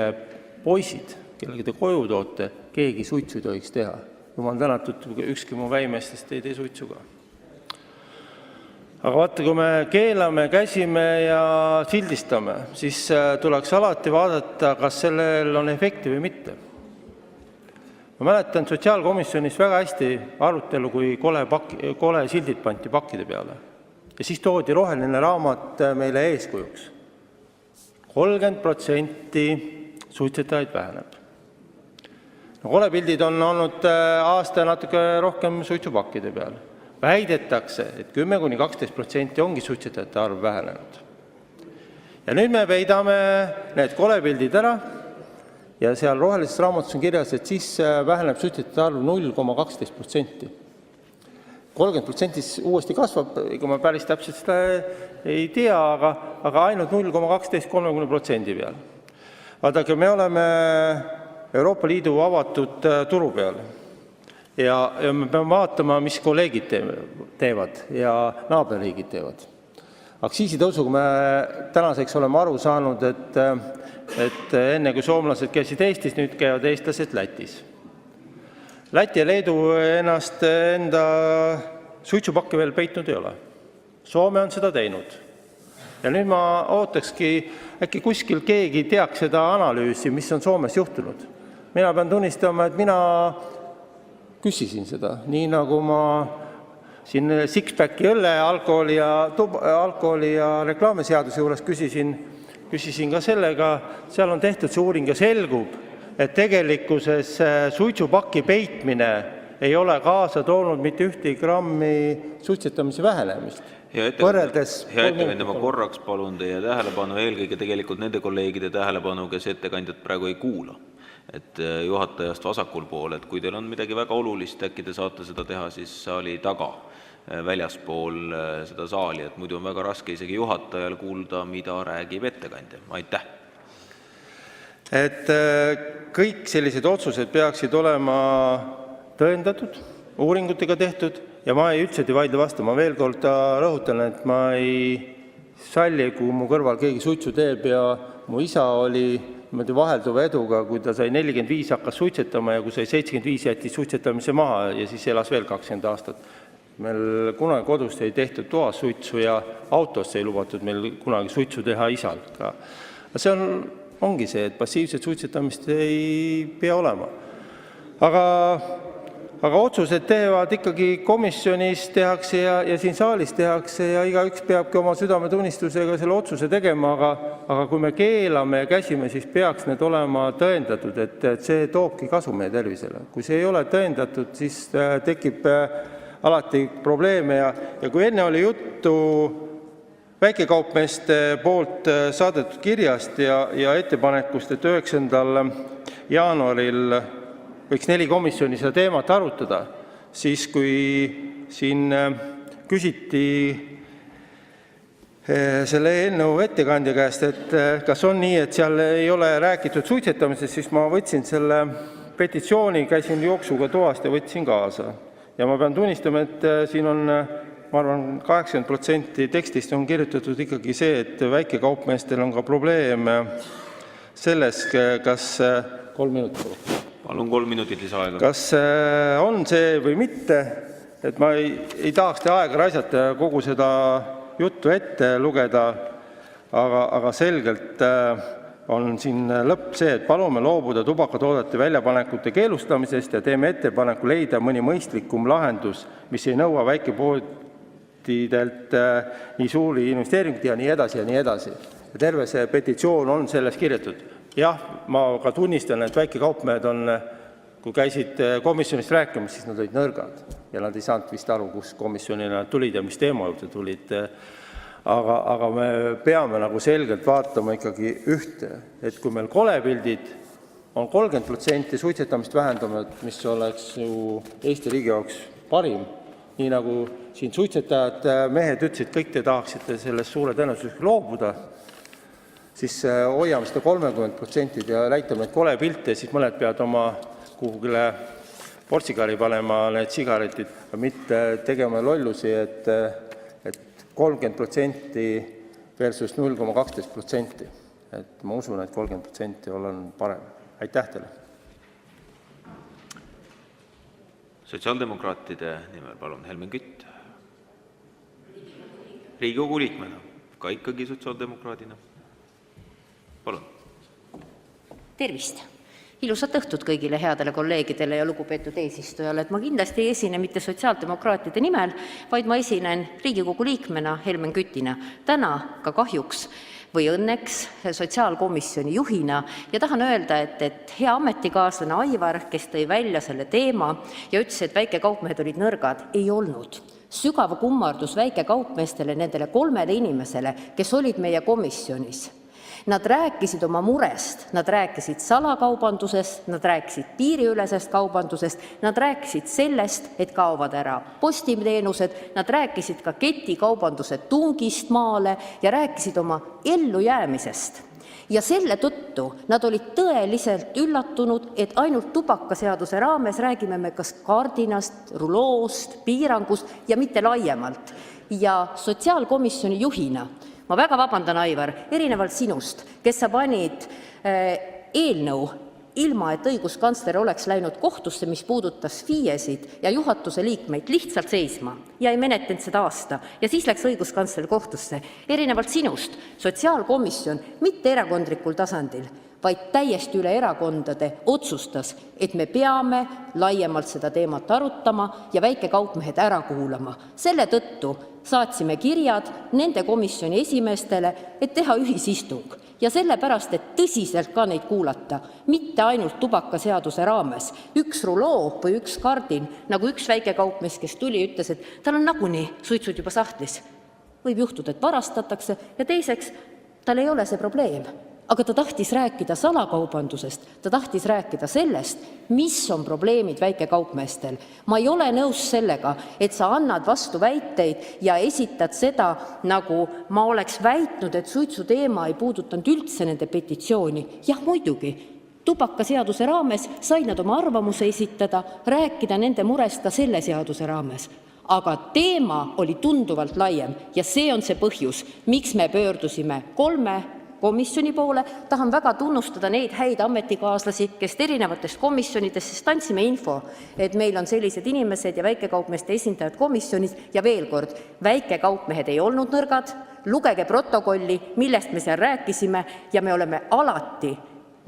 C: poisid, kellega te koju toote, keegi suitsu ei tohiks teha.
T: jumal tänatud, ükski mu väimeestest ei tee suitsu ka. Aga vaata, kui me keelame, käsime ja sildistame, siis tuleks alati vaadata, kas sellel on efekti või mitte. Ma mäletan sotsiaalkomisjonis väga hästi arutelu, kui kole sildid pandi pakkide peale. Ja siis toodi roheline raamat meile eeskujuks. 30% suitsetajaid väheneb. Kolepildid on olnud aasta natuke rohkem suitsupakkide peal. Väidetakse, et 10–12% ongi suitsetajate arv vähenenud. Ja nüüd me peidame need kolepildid ära ja seal rohelises raamatus on kirjas, et siis väheneb suitsetajate arv 0,12%. 30% uuesti kasvab, kui ma päris täpselt seda ei tea, aga ainult 0,12–30% peal. Vaadake, me oleme Euroopa Liidu avatud turu peal ja me peame vaatama, mis kolleegid teevad ja naaberriigid teevad. Aktsiisitõusuga me tänaseks oleme aru saanud, et enne kui soomlased käisid Eestis, nüüd käivad eestlased Lätis. Läti ja Leedu ennast enda suitsupakke veel peitnud ei ole. Soome on seda teinud. Ja nüüd ma ootakski, äkki kuskil keegi teaks seda analüüsi, mis on Soomes juhtunud. Mina pean tunnistama, et mina küsisin seda, nii nagu ma siin Sixpacki õlle, alkoholi ja reklaamiseaduse juures küsisin ka sellega, seal on tehtud see uuring ja selgub, et tegelikkuses suitsupaki peitmine ei ole kaasa toonud mitte 1 grammi suitsetamise vähenemist.
S: Hea ettekandja, ma korraks palun teie tähelepanu, eelkõige tegelikult nende kolleegide tähelepanu, kes ettekandjat praegu ei kuula. Et juhatajast vasakul pool, et kui teil on midagi väga olulist, äkki te saate seda teha siis saali taga, väljaspool seda saali, et muidu on väga raske isegi juhatajal kuulda, mida räägib ettekandja. Aitäh! Et kõik sellised otsused peaksid olema tõendatud, uuringutega tehtud ja ma ei üldse ei vaidle vastu. Ma veel kord rõhutan, et ma ei salli, kui mu kõrval keegi suitsu teeb ja mu isa oli vahelduva eduga, kui ta sai 45, hakkas suitsetama ja kui sai 75, jättis suitsetamise maha ja siis elas veel 20 aastat. Meil kunagi kodus ei tehtud toas suitsu ja autos ei lubatud meil kunagi suitsu teha isal ka. See ongi see, et passiivset suitsetamist ei pea olema. Aga otsused teevad ikkagi komisjonis tehakse ja siin saalis tehakse ja igaüks peabki oma südametunnistusega selle otsuse tegema, aga kui me keelame ja käsime, siis peaks need olema tõendatud, et see toobki kasu meie tervisele. Kui see ei ole tõendatud, siis tekib alati probleeme ja kui enne oli juttu väikekaupmeeste poolt saadetud kirjast ja ettepanekust, et 9. jaanuaril võiks 4 komisjoni seda teemat arutada, siis kui siin küsiti selle eelnõu ettekandja käest, et kas on nii, et seal ei ole räägitud suitsetamisest, siis ma võtsin selle petitsiooni, käisin jooksuga toast ja võtsin kaasa. Ja ma pean tunnistama, et siin on, ma arvan, 80% tekstist on kirjutatud ikkagi see, et väikekaupmeestel on ka probleem selles, kas 3 minutit. Palun 3 minutit lisaaega.
T: Kas on see või mitte, et ma ei tahaks te aega raisata ja kogu seda juttu ette lugeda, aga selgelt on siin lõpp see, et palume loobuda tubakatoodete väljapanekute keelustamisest ja teeme ettepaneku leida mõni mõistlikum lahendus, mis ei nõua väikepoodidelt nii suuri investeeringuid ja nii edasi ja nii edasi. Ja terve see petitsioon on selles kirjutatud. Jah, ma ka tunnistan, et väikekaupmehed on, kui käisid komisjonist rääkimas, siis nad olid nõrgad ja nad ei saanud vist aru, kus komisjonina tulid ja mis teema juurde tulid. Aga me peame nagu selgelt vaatama ikkagi ühte, et kui meil kolepildid on 30% suitsetamist vähendanud, mis oleks ju Eesti riigi jaoks parim, nii nagu siin suitsetajad mehed ütlesid, kõik te tahaksite sellest suure tõenäosusega loobuda, siis hoiame seda 30% ja näitame neid kolepilte, siis mõned peavad oma kuhugile portsikari panema need sigaretid, mitte tegema lollusi, et 30% versus 0,12%. Et ma usun, et 30% on parem. Aitäh teile!
U: Sotsiaaldemokraatide nimel palun Helmen Kütt. Riigikogu liikmena, ka ikkagi sotsiaaldemokraadina. Palun.
G: Tervist! Ilusat õhtut kõigile headele kolleegidele ja lugupeetud eesistujale. Ma kindlasti ei esine mitte sotsiaaldemokraatide nimel, vaid ma esinen Riigikogu liikmena Helmen Kütina. Täna ka kahjuks või õnneks sotsiaalkomisjoni juhina ja tahan öelda, et hea ametikaaslane Aivar, kes tõi välja selle teema ja ütles, et väikekaupmehed olid nõrgad, ei olnud. Sügav kummardus väikekaupmeestele, nendele 3 inimesele, kes olid meie komisjonis. Nad rääkisid oma murest, nad rääkisid salakaubandusest, nad rääkisid piiriülesest kaubandusest, nad rääkisid sellest, et kaovad ära postiteenused, nad rääkisid ka ketikaubanduse tungist maale ja rääkisid oma ellujäämisest. Ja selle tõttu nad olid tõeliselt üllatunud, et ainult tubakaseaduse raames räägime me kas kardinast, ruloost, piirangust ja mitte laiemalt. Ja sotsiaalkomisjoni juhina ma väga vabandan, Aivar, erinevalt sinust, kes sa panid eelnõu ilma, et õiguskantsler oleks läinud kohtusse, mis puudutas FIE-sid ja juhatuse liikmeid lihtsalt seisma ja ei menetlenud seda aasta. Ja siis läks õiguskantsler kohtusse. Erinevalt sinust, sotsiaalkomisjon mitte erakondlikul tasandil, vaid täiesti üle erakondade otsustas, et me peame laiemalt seda teemat arutama ja väikekaupmehed ära kuulama. Selle tõttu saatsime kirjad nende komisjoni esimeestele, et teha ühisistung ja sellepärast, et tõsiselt ka neid kuulata, mitte ainult tubakaseaduse raames. Üks ruloo või üks kardin, nagu üks väikekaupmees, kes tuli, ütles, et tal on nagunii suitsud juba sahtlis. Võib juhtuda, et varastatakse ja teiseks, tal ei ole see probleem. Aga ta tahtis rääkida salakaubandusest, ta tahtis rääkida sellest, mis on probleemid väikekaupmeestel. Ma ei ole nõus sellega, et sa annad vastu väiteid ja esitad seda, nagu ma oleks väitnud, et suitsu teema ei puudutanud üldse nende petitsiooni. Jah, muidugi, tubakaseaduse raames said nad oma arvamuse esitada, rääkida nende murest ka selle seaduse raames. Aga teema oli tunduvalt laiem ja see on see põhjus, miks me pöördusime 3 komisjoni poole. Tahan väga tunnustada neid häid ametikaaslasi, kes erinevatest komisjonidest, sest andsime info, et meil on sellised inimesed ja väikekaupmeeste esindajad komisjonis ja veel kord, väikekaupmehed ei olnud nõrgad, lugege protokolli, millest me seal rääkisime ja me oleme alati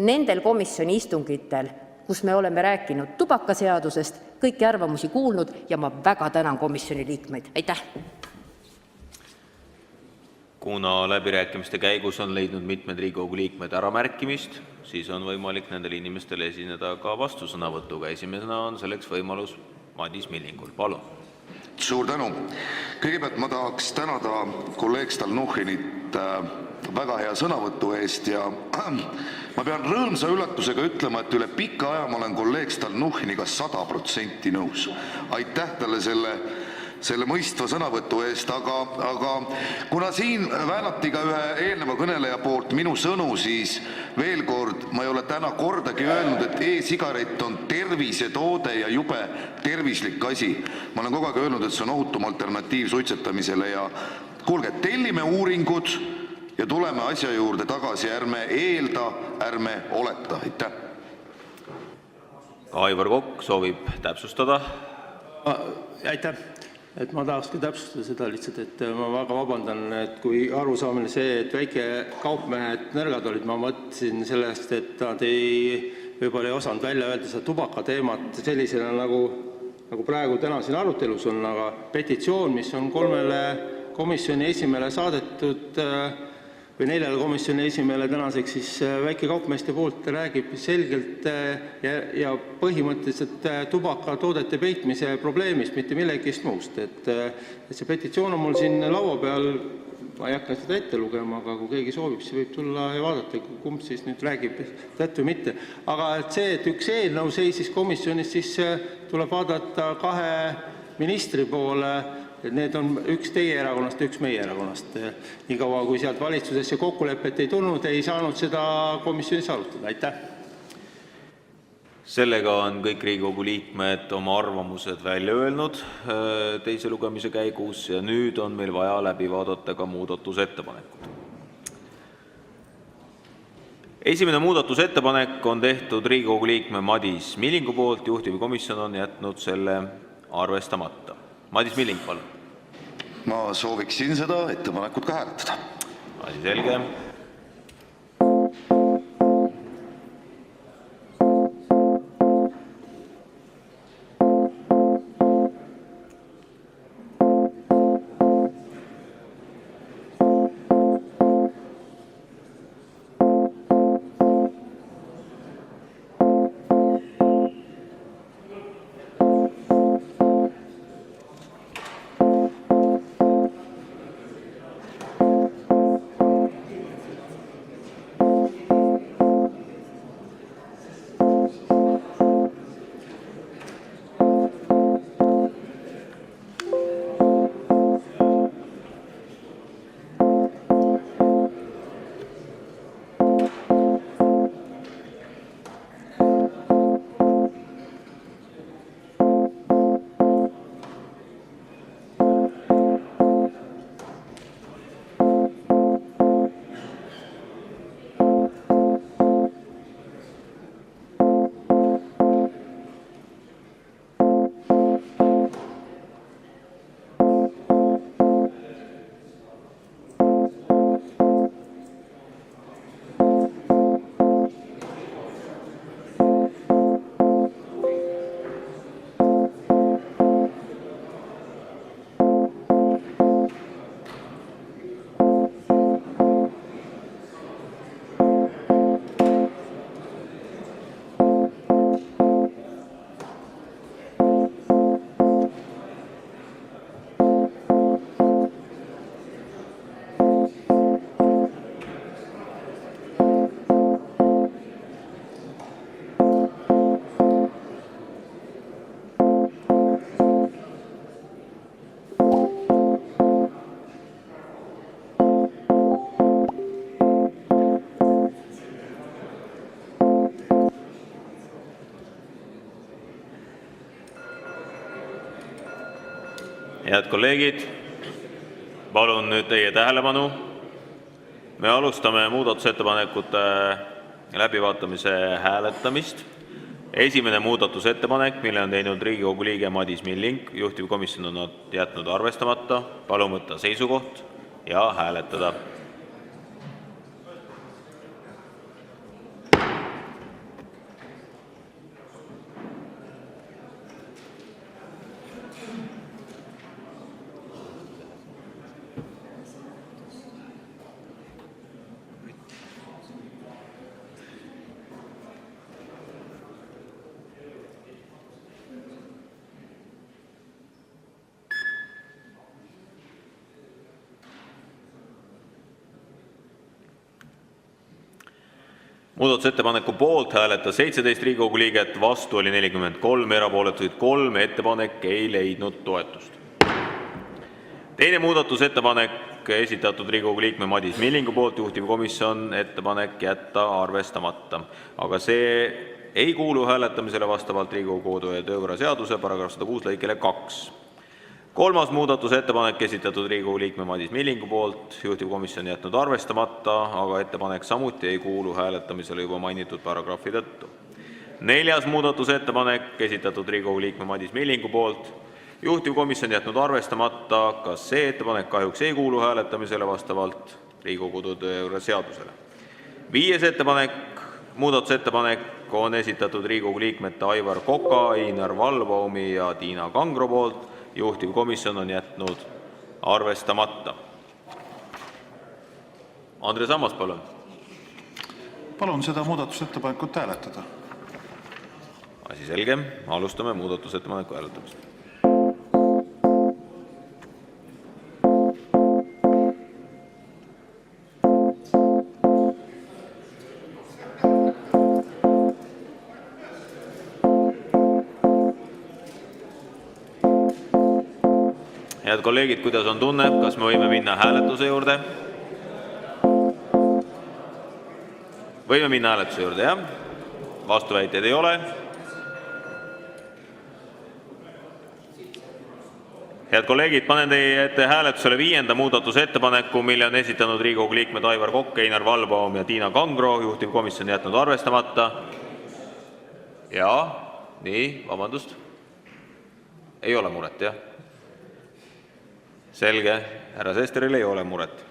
G: nendel komisjoni istungitel, kus me oleme rääkinud tubakaseadusest, kõiki arvamusi kuulnud ja ma väga tänan komisjoni liikmeid. Aitäh!
U: Kuna läbirääkimiste käigus on leidnud mitmed Riigikogu liikmed äramärkimist, siis on võimalik nendel inimestel esineda ka vastusõnavõtuga. Esimesena on selleks võimalus Madis Millingul. Palun.
D: Suur tänu. Kõigepealt ma tahaks tänada kolleeg Stalnuhhinit väga hea sõnavõtu eest ja ma pean rõõmsa üllatusega ütlema, et üle pika aja ma olen kolleeg Stalnuhhiniga 100% nõus. Aitäh talle selle mõistva sõnavõtu eest, aga kuna siin väänati ka ühe eelneva kõneleja poolt minu sõnu, siis veel kord, ma ei ole täna kordagi öelnud, et e-sigaret on tervisetoode ja jube tervislik asi. Ma olen kogu aeg öelnud, et see on ohutum alternatiiv suitsetamisele ja kuulge, tellime uuringud ja tuleme asja juurde tagasi, ärme eelda, ärme oleta. Aitäh.
U: Aivar Kokk soovib täpsustada.
C: Aitäh. Et ma tahakski täpsustada seda lihtsalt, et ma väga vabandan, et kui arusaamine see, et väikekaupmehed nõrgad olid, ma mõtlesin sellest, et nad võib-olla ei osanud välja öelda seda tubakateemat sellisena, nagu praegu täna siin arutelus on, aga petitsioon, mis on 3 komisjoni esimele saadetud või 4 komisjoni esimele tänaseks, siis väikekaupmeeste poolt räägib selgelt ja põhimõtteliselt tubakatoodete peitmise probleemist, mitte millegist muust. Et see petitsioon on mul siin laua peal, ma ei hakka seda ette lugema, aga kui keegi soovib, siis võib tulla ja vaadata, kumb siis nüüd räägib tõtt või mitte. Aga see, et üks eelnõu seisis komisjonis, siis tuleb vaadata 2 ministri poole. Need on üks teie erakonnast ja üks meie erakonnast. Nii kaua, kui sealt valitsusesse kokkulepet ei tulnud, ei saanud seda komisjonis arutada. Aitäh!
U: Sellega on kõik Riigikogu liikmed oma arvamused välja öelnud teise lugemise käigus ja nüüd on meil vaja läbi vaadata ka muudatusettepanekud. Esimene muudatusettepanek on tehtud Riigikogu liikme Madis Millingu poolt, juhtivkomisjon on jätnud selle arvestamata. Madis Milling, palun.
D: Ma sooviksin seda ettepanekut ka hääletada.
U: Asi selge. Head kolleegid, palun nüüd teie tähelepanu. Me alustame muudatusettepanekute läbivaatamise hääletamist. Esimene muudatusettepanek, mille on teinud Riigikogu liige Madis Milling, juhtivkomisjon on jätnud arvestamata. Palun võtta seisukoht ja hääletada. Muudatusettepaneku poolt hääletas 17 Riigikogu liiget, vastu oli 43, erapooletuid 3. Ettepanek ei leidnud toetust. Teine muudatusettepanek, esitatud Riigikogu liikme Madis Millingu poolt, juhtivkomisjon ettepanek jätta arvestamata. Aga see ei kuulu hääletamisele vastavalt Riigikogu kodu- ja töökorra seaduse paragrahv 106 lõikele 2. Kolmas muudatusettepanek, esitatud Riigikogu liikme Madis Millingu poolt, juhtivkomisjon jätnud arvestamata, aga ettepanek samuti ei kuulu hääletamisele juba mainitud paragrahvi tõttu. Neljas muudatusettepanek, esitatud Riigikogu liikme Madis Millingu poolt, juhtivkomisjon jätnud arvestamata, kas see ettepanek kahjuks ei kuulu hääletamisele vastavalt Riigikogu kodu- ja töökorra seadusele. Viies muudatusettepanek on esitatud Riigikogu liikmete Aivar Koka, Einar Valbaumi ja Tiina Kangro poolt, juhtivkomisjon on jätnud arvestamata. Andres Ammas, palun.
E: Palun seda muudatusettepanekut hääletada.
U: Asi selge. Alustame muudatusettepaneku hääletamist. Head kolleegid, kuidas on tunne? Kas me võime minna hääletuse juurde? Võime minna hääletuse juurde, jah? Vastuväiteid ei ole. Head kolleegid, panen teie ette hääletusele 5. muudatusettepaneku, mille on esitanud Riigikogu liikmed Aivar Kokk, Einar Vallbaum ja Tiina Kangro. Juhtivkomisjon jätnud arvestamata. Nii, vabandust. Ei ole muret, jah? Selge, härra Sesteril ei ole muret.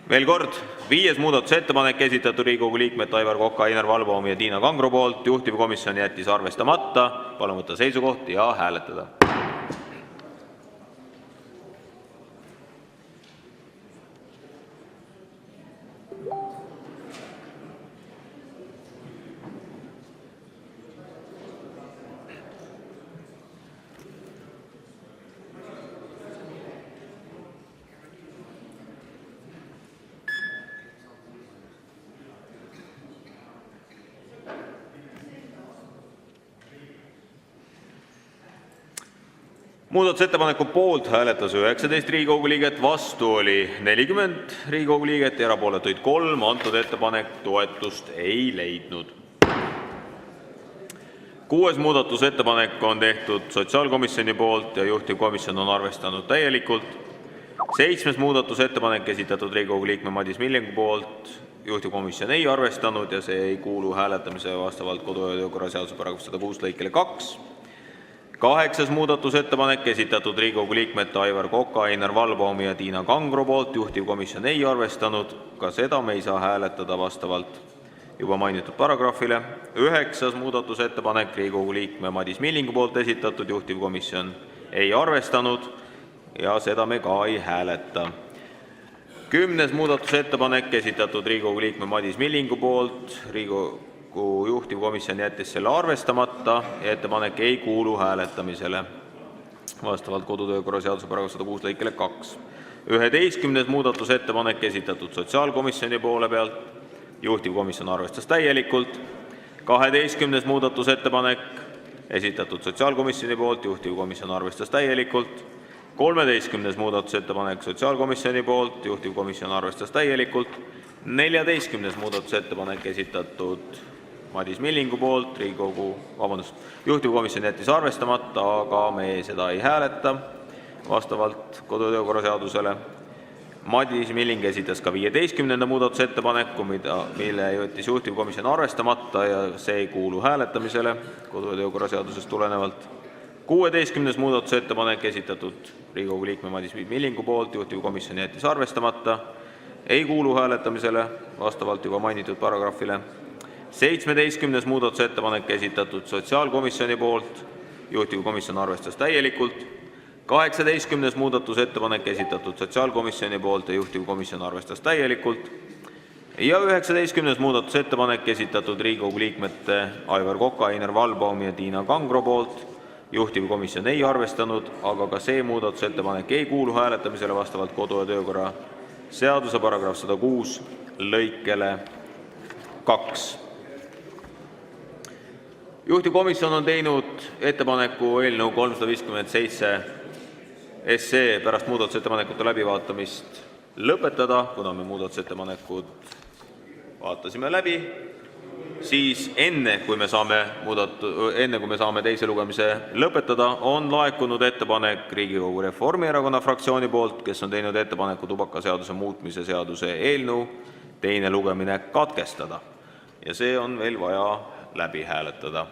U: Veel kord, 5. muudatusettepanek esitatud Riigikogu liikmed Aivar Kokk, Einar Vallbaum ja Tiina Kangro poolt. Juhtivkomisjon jättis arvestamata. Palun võtta seisukoht ja hääletada. Muudatusettepaneku poolt hääletas 19 Riigikogu liiget, vastu oli 40 Riigikogu liiget ja erapooletuid 3. Antud ettepanek toetust ei leidnud. 6. muudatusettepanek on tehtud sotsiaalkomisjoni poolt ja juhtivkomisjon on arvestanud täielikult. 7. muudatusettepanek esitatud Riigikogu liikme Madis Millingu poolt. Juhtivkomisjon ei arvestanud ja see ei kuulu hääletamise vastavalt kodu- ja töökorra seaduse § 106 lõikele 2. 8. muudatusettepanek esitatud Riigikogu liikmete Aivar Koka, Einar Vallbaumi ja Tiina Kangro poolt. Juhtivkomisjon ei arvestanud. Ka seda me ei saa hääletada vastavalt juba mainitud paragrahvile. 9. muudatusettepanek Riigikogu liikme Madis Millingu poolt esitatud. Juhtivkomisjon ei arvestanud ja seda me ka ei hääleta. 10. muudatusettepanek esitatud Riigikogu liikme Madis Millingu poolt. Riigikogu juhtivkomisjon jättis selle arvestamata ja ettepanek ei kuulu hääletamisele vastavalt kodutöökorra seaduse § 106 lõikele 2. 11. muudatusettepanek esitatud sotsiaalkomisjoni poole pealt. Juhtivkomisjon arvestas täielikult. 12. muudatusettepanek esitatud sotsiaalkomisjoni poolt. Juhtivkomisjon arvestas täielikult. 13. muudatusettepanek sotsiaalkomisjoni poolt. Juhtivkomisjon arvestas täielikult. 14. muudatusettepanek esitatud Madis Millingu poolt. Juhtivkomisjon jättis arvestamata, aga me seda ei hääleta vastavalt kodu- ja töökorra seadusele. Madis Milling esitas ka 15. muudatusettepaneku, mille jättis juhtivkomisjon arvestamata ja see ei kuulu hääletamisele kodu- ja töökorra seadusest tulenevalt. 16. muudatusettepanek esitatud Riigikogu liikme Madis Millingu poolt. Juhtivkomisjon jättis arvestamata, ei kuulu hääletamisele vastavalt juba mainitud paragrahvile. 17. muudatusettepanek esitatud sotsiaalkomisjoni poolt. Juhtivkomisjon arvestas täielikult. 18. muudatusettepanek esitatud sotsiaalkomisjoni poolt ja juhtivkomisjon arvestas täielikult. Ja 19. muudatusettepanek esitatud Riigikogu liikmete Aivar Koka, Einar Vallbaumi ja Tiina Kangro poolt. Juhtivkomisjon ei arvestanud, aga ka see muudatusettepanek ei kuulu hääletamisele vastavalt kodu- ja töökorra seaduse § 106 lõikele 2. Juhtivkomisjon on teinud ettepaneku eelnõu 357 pärast muudatusettepanekute läbivaatamist lõpetada. Kuna me muudatusettepanekud vaatasime läbi, siis enne kui me saame teise lugemise lõpetada, on laekunud ettepanek Riigikogu Reformierakonna fraktsiooni poolt, kes on teinud ettepaneku tubakaseaduse muutmise seaduse eelnõu teine lugemine katkestada. Ja see on veel vaja läbi hääletada.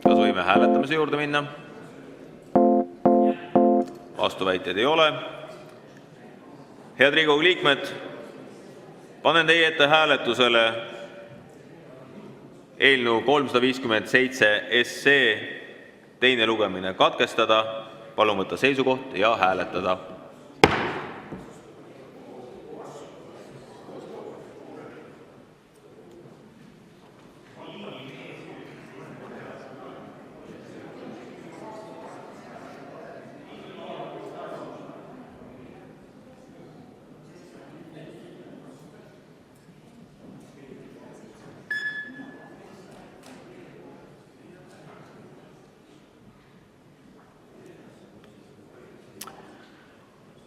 U: Kas võime hääletamise juurde minna? Vastuväiteid ei ole. Head Riigikogu liikmed, panen teie ette hääletusele eelnõu 357 teine lugemine katkestada. Palun võtta seisukoht ja hääletada.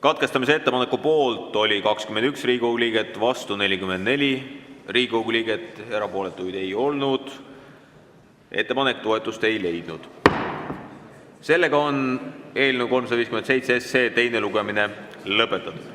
U: Katkestamise ettepaneku poolt oli 21 Riigikogu liiget, vastu 44 Riigikogu liiget, erapooletuid ei olnud. Ettepanek toetust ei leidnud. Sellega on eelnõu 357 teine lugemine lõpetatud.